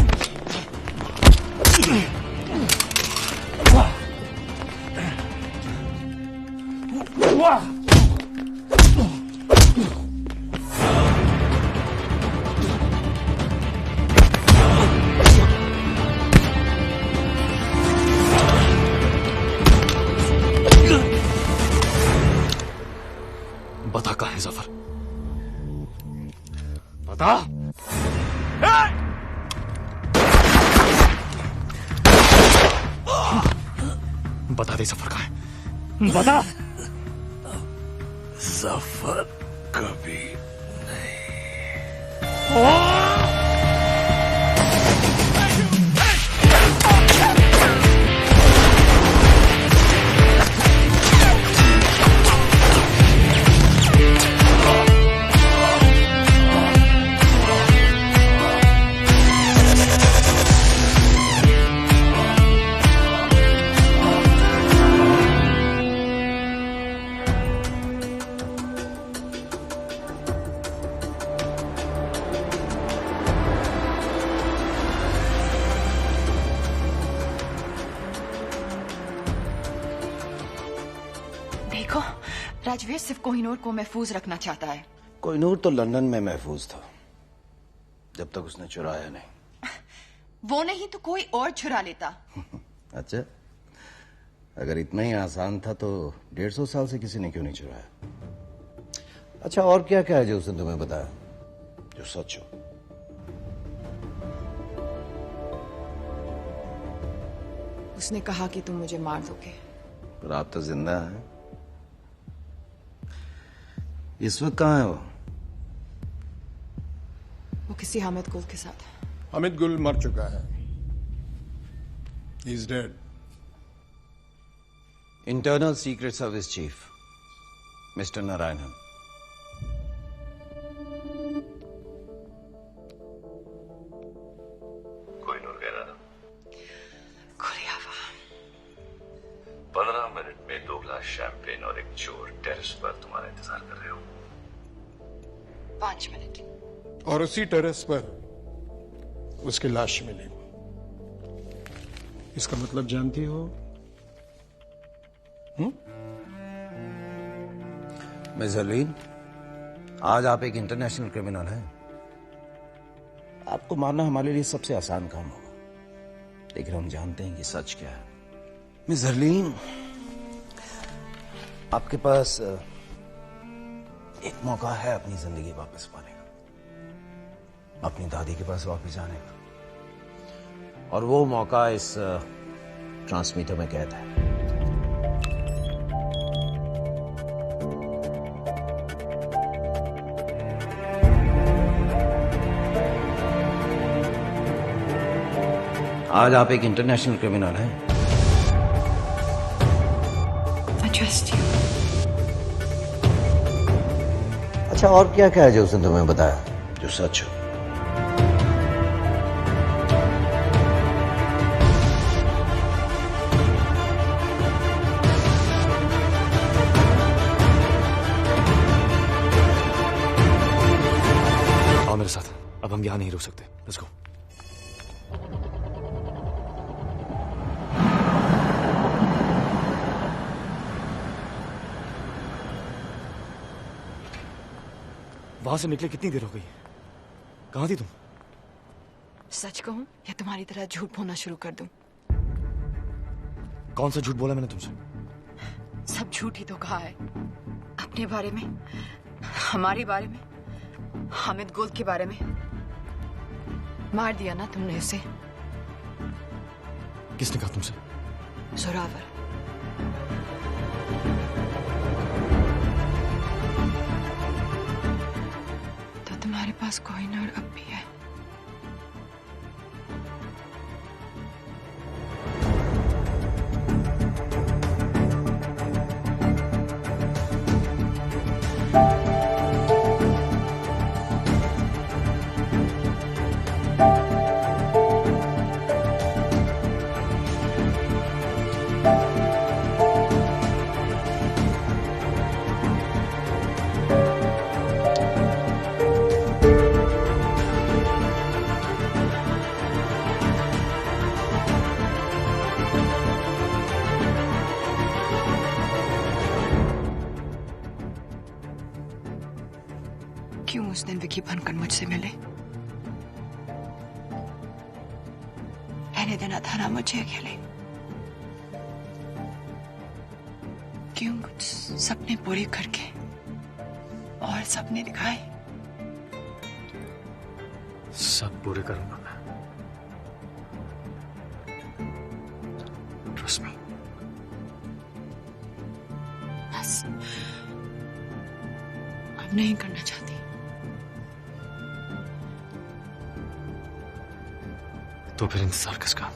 वाह! बता कहाँ है जफर? बता। बता दे जफर कहाँ है? बता। जफर कभी देखो, राजवीर सिर्फ कोहिनूर को महफूज रखना चाहता है। कोहिनूर तो लंदन में महफूज था जब तक उसने चुराया नहीं। वो नहीं तो कोई और चुरा लेता। अच्छा, अगर इतना ही आसान था तो 150 साल से किसी ने क्यों नहीं चुराया? अच्छा, और क्या क्या है जो उसने तुम्हें बताया जो सच हो? उसने कहा कि तुम मुझे मार दोगे। पर आप तो जिंदा हैं। इस वक्त कहाँ है वो? वो किसी हामिद गुल के साथ है। हामिद गुल मर चुका है। He is dead. Internal secret service chief mister Narayanan. Kohinoor कह रहा था, खुली हवा। 15 मिनट में 2 गिलास शैंपेन और एक चोर टेरेस पर तुम्हारा इंतजार कर रहे हो। 5 मिनट। और उसी टेरेस पर उसकी लाश मिली। इसका मतलब जानती हो? मिस हरलीन, आज आप एक इंटरनेशनल क्रिमिनल हैं। आपको मारना हमारे लिए सबसे आसान काम होगा, लेकिन हम जानते हैं कि सच क्या है। मिस हरलीन, आपके पास एक मौका है अपनी जिंदगी वापस पाने का, अपनी दादी के पास वापस जाने का, और वो मौका इस ट्रांसमीटर में कैद है। आज आप एक इंटरनेशनल क्रिमिनल हैं। I trust you. अच्छा, और क्या क्या है जो उसने तुम्हें बताया जो सच हो? आओ मेरे साथ, अब हम यहां नहीं रुक सकते। Let's go. वहां से निकले कितनी देर हो गई? कहां थी तुम? सच कहूं या तुम्हारी तरह झूठ बोलना शुरू कर दूं? कौन सा झूठ बोला मैंने तुमसे? सब झूठ ही तो कहा है। अपने बारे में, हमारे बारे में, हामिद गुल के बारे में। मार दिया ना तुमने उसे। किसने कहा तुमसे? जोरावर। तो तुम्हारे पास कोहिनूर अब भी है। क्यों उस दिन विकी बनकर मुझसे मिले? रहने देना था ना मुझे अकेले। क्यों कुछ सपने पूरे करके और सपने दिखाए? सब पूरे करूंगा मैं। Trust me. बस अब नहीं करना चाहती। तो फिर इंतजार किसका?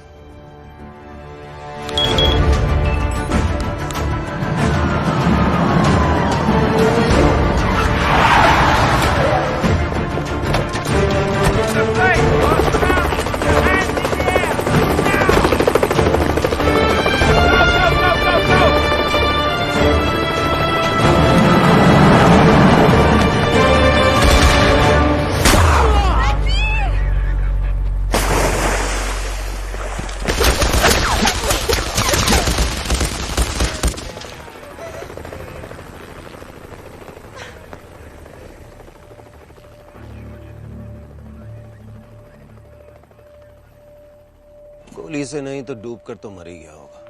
उल्टी से नहीं तो डूब कर तो मर ही गया होगा।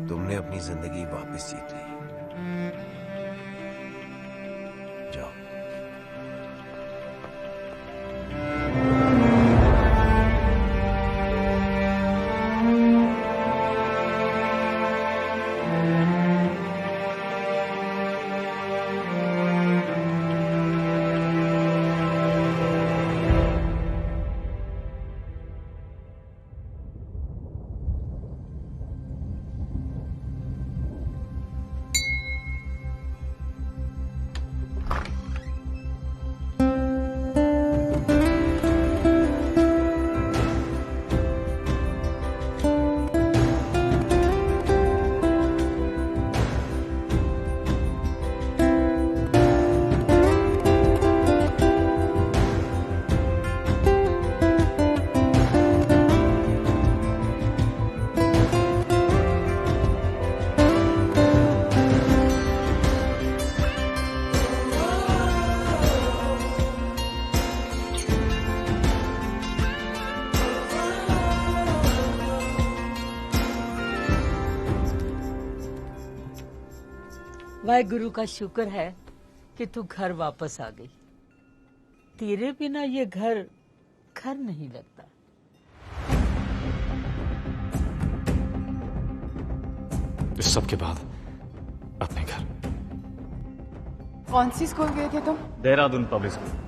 तुमने अपनी जिंदगी वापस जीत ली। जाओ। वाहेगुरु का शुक्र है कि तू घर वापस आ गई। तेरे बिना ये घर घर नहीं लगता। इस सब के बाद अपने घर। कौन सी स्कूल गए थे तुम? Dehradun public school.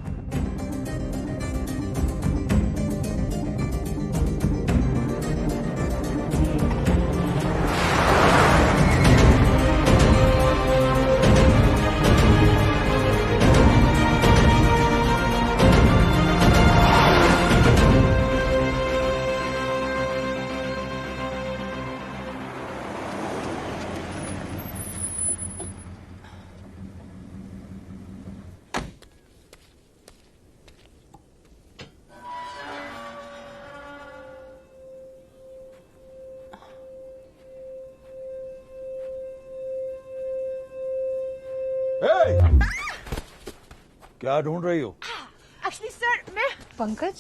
क्या ढूंढ रही हो? एक्चुअली सर मैं पंकज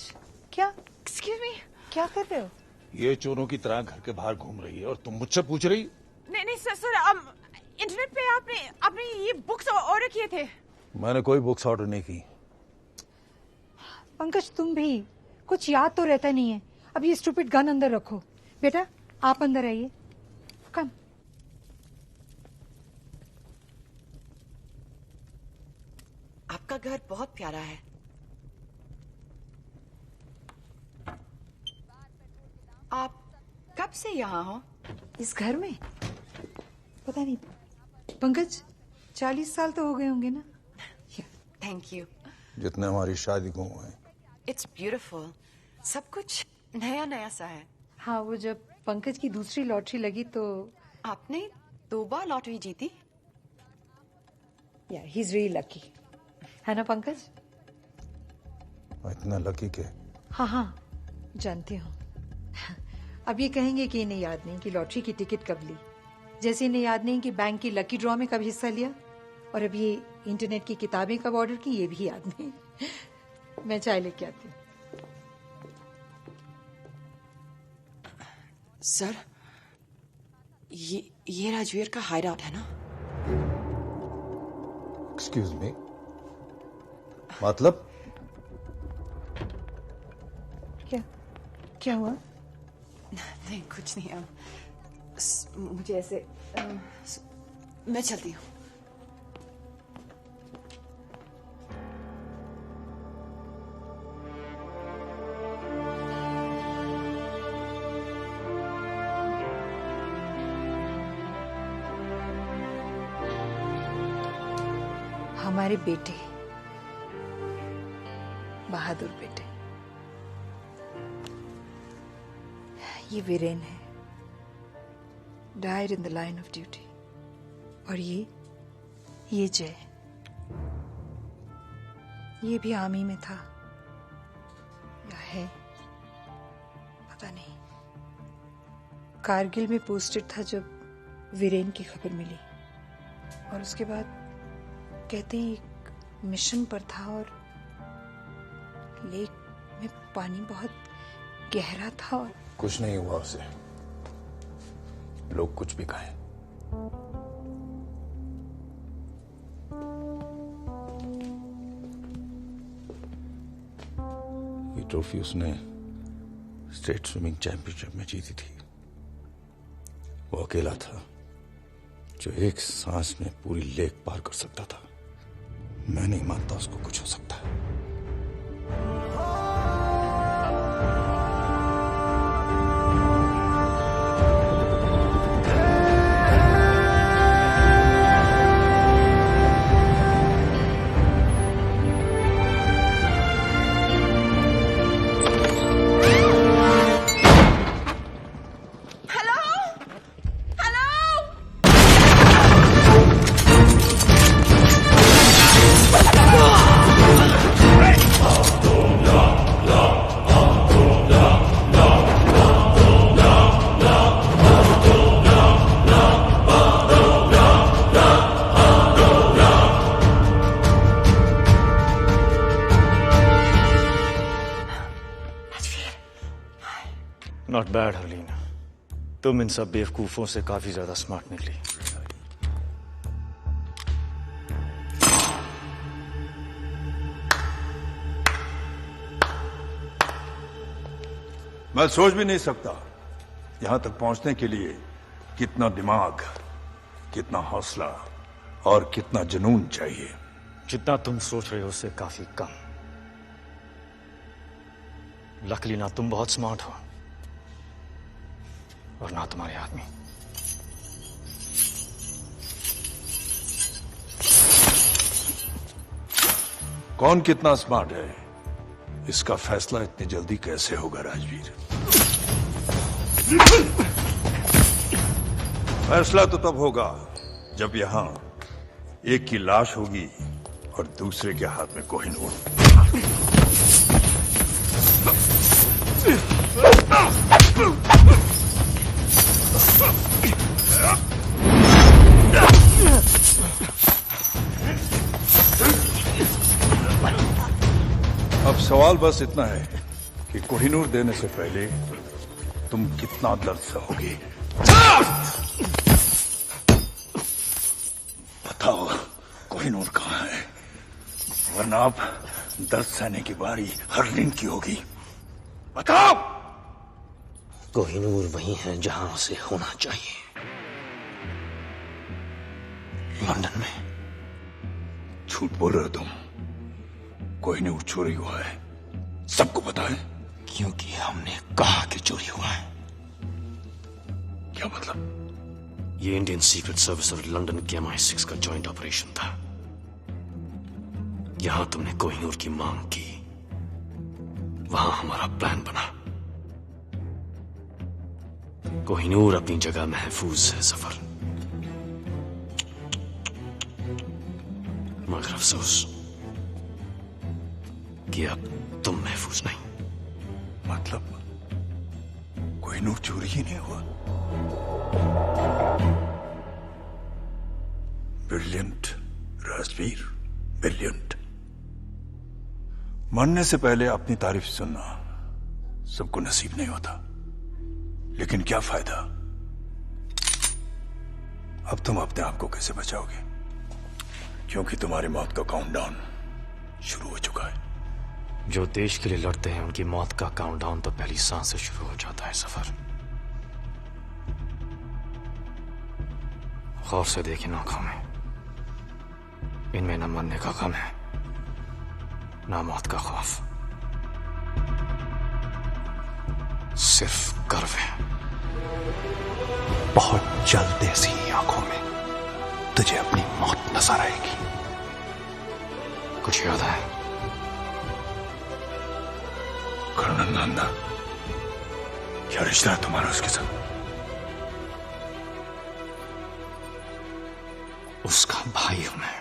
क्या एक्सक्यूज मी क्या कर रहे हो? ये चोरों की तरह घर के बाहर घूम रही है और तुम मुझसे पूछ रही? नहीं सर सर इंटरनेट पे आपने ये बुक्स ऑर्डर किए थे। मैंने कोई बुक्स ऑर्डर नहीं की। पंकज तुम भी कुछ याद तो रहता नहीं है। अब ये स्टूपिड गन अंदर रखो। बेटा आप अंदर आइए। कम। आपका घर बहुत प्यारा है। आप कब से यहाँ हो? इस घर में पता नहीं पंकज 40 साल तो हो गए होंगे ना। Thank you. जितने हमारी शादी को हुए। It's beautiful. सब कुछ नया नया सा है। हाँ वो जब पंकज की दूसरी लॉटरी लगी तो आपने 2 बार लॉटरी जीती। या ही इज रियली लकी है ना पंकज? इतना लकी के? हाँ जानती हूँ। अब ये कहेंगे कि इन्हें याद नहीं कि लॉटरी की टिकट कब ली, जैसे इन्हें याद नहीं कि बैंक की लकी ड्रॉ में कब हिस्सा लिया, और अब ये इंटरनेट की किताबें कब ऑर्डर की ये भी याद नहीं। मैं चाय लेके आती हूँ। सर ये राजवीर का हाइडआउट है ना? एक्सक्यूज मी, मतलब? क्या हुआ? नहीं कुछ नहीं। मुझे ऐसे मैं चलती हूँ। हमारे बेटे, बहादुर बेटे, ये वीरेन है, died in the line of duty. और ये जय, ये भी आर्मी में था या है पता नहीं। कारगिल में पोस्टेड था जब वीरेन की खबर मिली, और उसके बाद कहते हैं एक मिशन पर था और लेक में पानी बहुत गहरा था और कुछ नहीं हुआ उसे। लोग कुछ भी कहें। ये ट्रॉफी उसने स्टेट स्विमिंग चैंपियनशिप में जीती थी। वो अकेला था जो एक सांस में पूरी लेक पार कर सकता था। मैं नहीं मानता उसको कुछ हो सकता है। नॉट बैड हरलीन, तुम इन सब बेवकूफों से काफी ज्यादा स्मार्ट निकली। मैं सोच भी नहीं सकता यहां तक पहुंचने के लिए कितना दिमाग, कितना हौसला और कितना जुनून चाहिए। जितना तुम सोच रहे हो उससे काफी कम। लकली ना तुम बहुत स्मार्ट हो और ना तुम्हारे आदमी। कौन कितना स्मार्ट है इसका फैसला इतनी जल्दी कैसे होगा राजवीर? फैसला तो तब होगा जब यहां एक की लाश होगी और दूसरे के हाथ में कोहिनूर। अब सवाल बस इतना है कि कोहिनूर देने से पहले तुम कितना दर्द सहोगे। बताओ कोहिनूर कहां है, वरना अब दर्द सहने की बारी हरलीन की होगी। बताओ। कोहिनूर वहीं है जहां उसे होना चाहिए, लंदन में। झूठ बोल रहे हो तुम। कोहिनूर चोरी हुआ है, सबको पता है। क्योंकि हमने कहा कि चोरी हुआ है। क्या मतलब? ये इंडियन सीक्रेट सर्विस और लंदन के MI6 का जॉइंट ऑपरेशन था। यहां तुमने कोहिनूर की मांग की, वहां हमारा प्लान बना। कोहिनूर अपनी जगह महफूज है सफर, मगर अफसोस कि अब तुम महफूज नहीं। मतलब कोहिनूर चोरी ही नहीं हुआ। Brilliant Rajveer, brilliant. मरने से पहले अपनी तारीफ सुनना सबको नसीब नहीं होता, लेकिन क्या फायदा? अब तुम अपने आप को कैसे बचाओगे? क्योंकि तुम्हारी मौत का काउंटडाउन शुरू हो चुका है। जो देश के लिए लड़ते हैं उनकी मौत का काउंटडाउन तो पहली सांस से शुरू हो जाता है सफर। खौफ से देखी आंखों में, इनमें न मरने का गम है ना मौत का खौफ, सिर्फ गर्व है। बहुत जल्द ऐसी आंखों में तुझे अपनी मौत नजर आएगी। कुछ याद है? कर्नल नंदा, क्या रिश्ता है तुम्हारा उसके साथ? उसका भाई हूं मैं।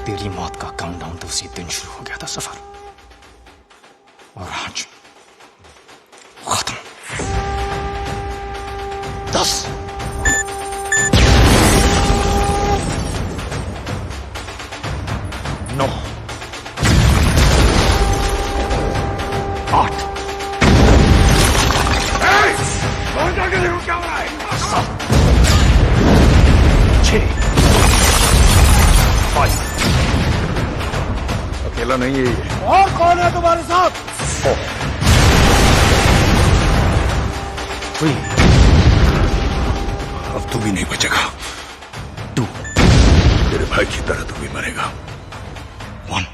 तेरी मौत का काउंटडाउन तो उसी दिन शुरू हो गया था सफर, और आज खत्म। 10 9 8 कौन जाके देखो क्या हो रहा है? 7 6 5 अकेला नहीं है ये। और कौन है तुम्हारे साथ? 4 3 अब तू भी नहीं बचेगा। 2 तेरे भाई की तरह तू भी मरेगा। 1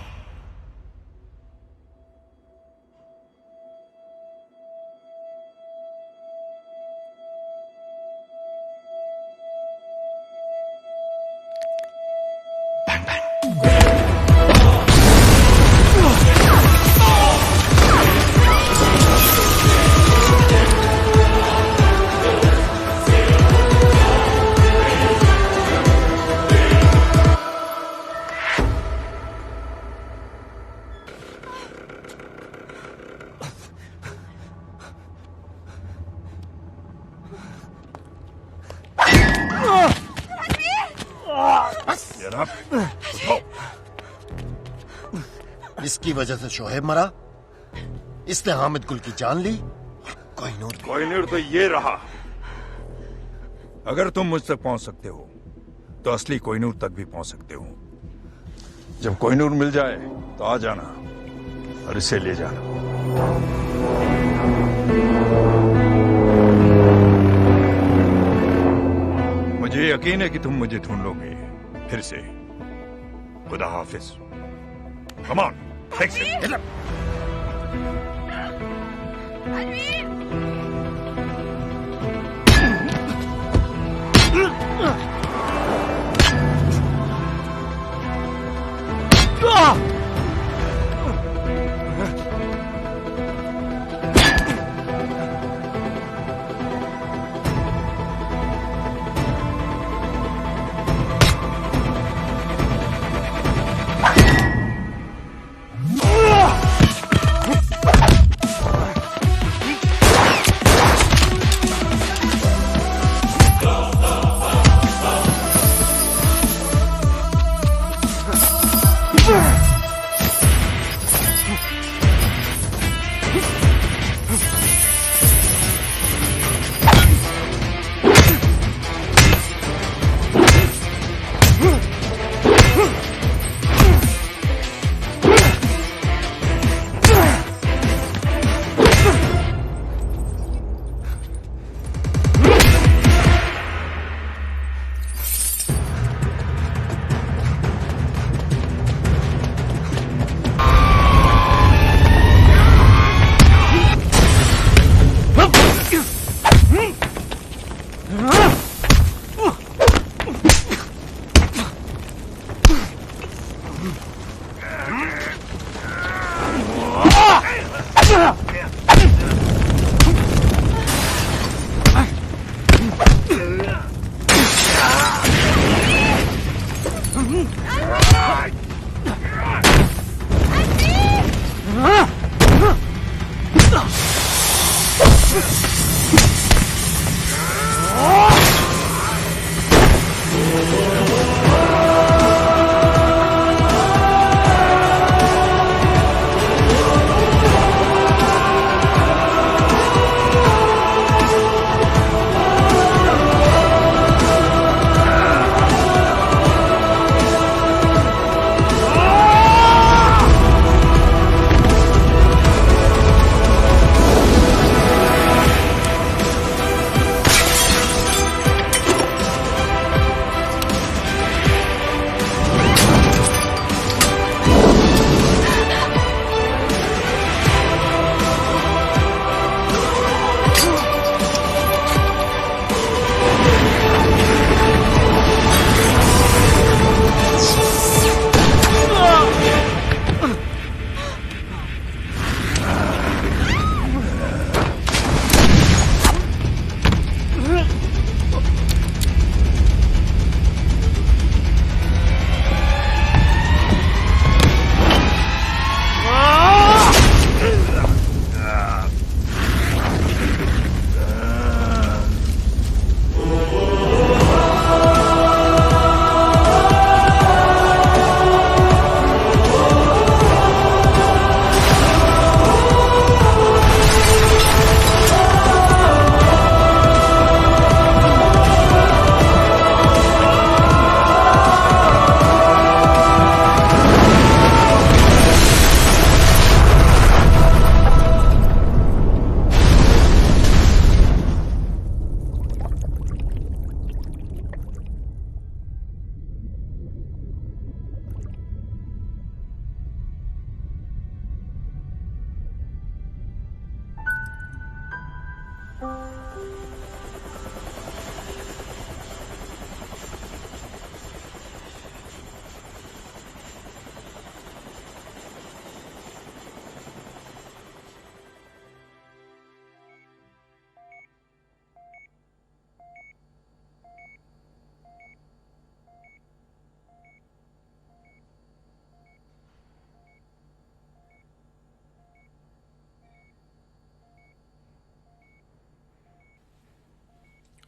इसकी वजह से शोहेब मरा, इसने हामिद गुल की जान ली। कोहिनूर तो ये रहा। अगर तुम मुझ तक पहुंच सकते हो तो असली कोहिनूर तक भी पहुंच सकते हो। जब कोहिनूर मिल जाए तो आ जाना और इसे ले जाना। मुझे यकीन है कि तुम मुझे ढूंढ लोगे फिर से। खुदा हाफिज। Come on, take it.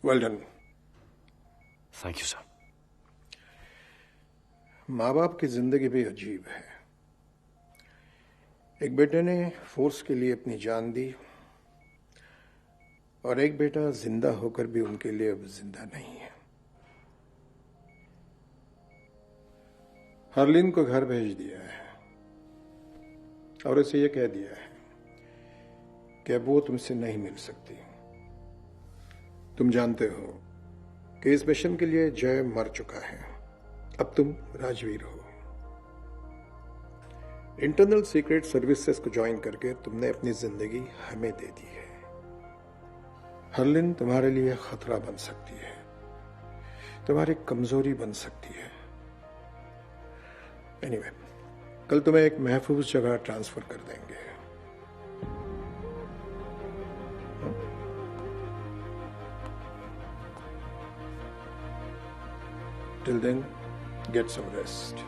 Well done. Thank you sir. माँ बाप की जिंदगी भी अजीब है। एक बेटे ने फोर्स के लिए अपनी जान दी और एक बेटा जिंदा होकर भी उनके लिए अब जिंदा नहीं है। हरलीन को घर भेज दिया है और इसे यह कह दिया है कि अब वो तुमसे नहीं मिल सकती। तुम जानते हो कि इस मिशन के लिए जय मर चुका है, अब तुम राजवीर हो। इंटरनल सीक्रेट सर्विसेज को ज्वाइन करके तुमने अपनी जिंदगी हमें दे दी है। हरलिन तुम्हारे लिए खतरा बन सकती है, तुम्हारी कमजोरी बन सकती है। एनीवे, कल तुम्हें एक महफूज जगह ट्रांसफर कर देंगे। Till then, get some rest.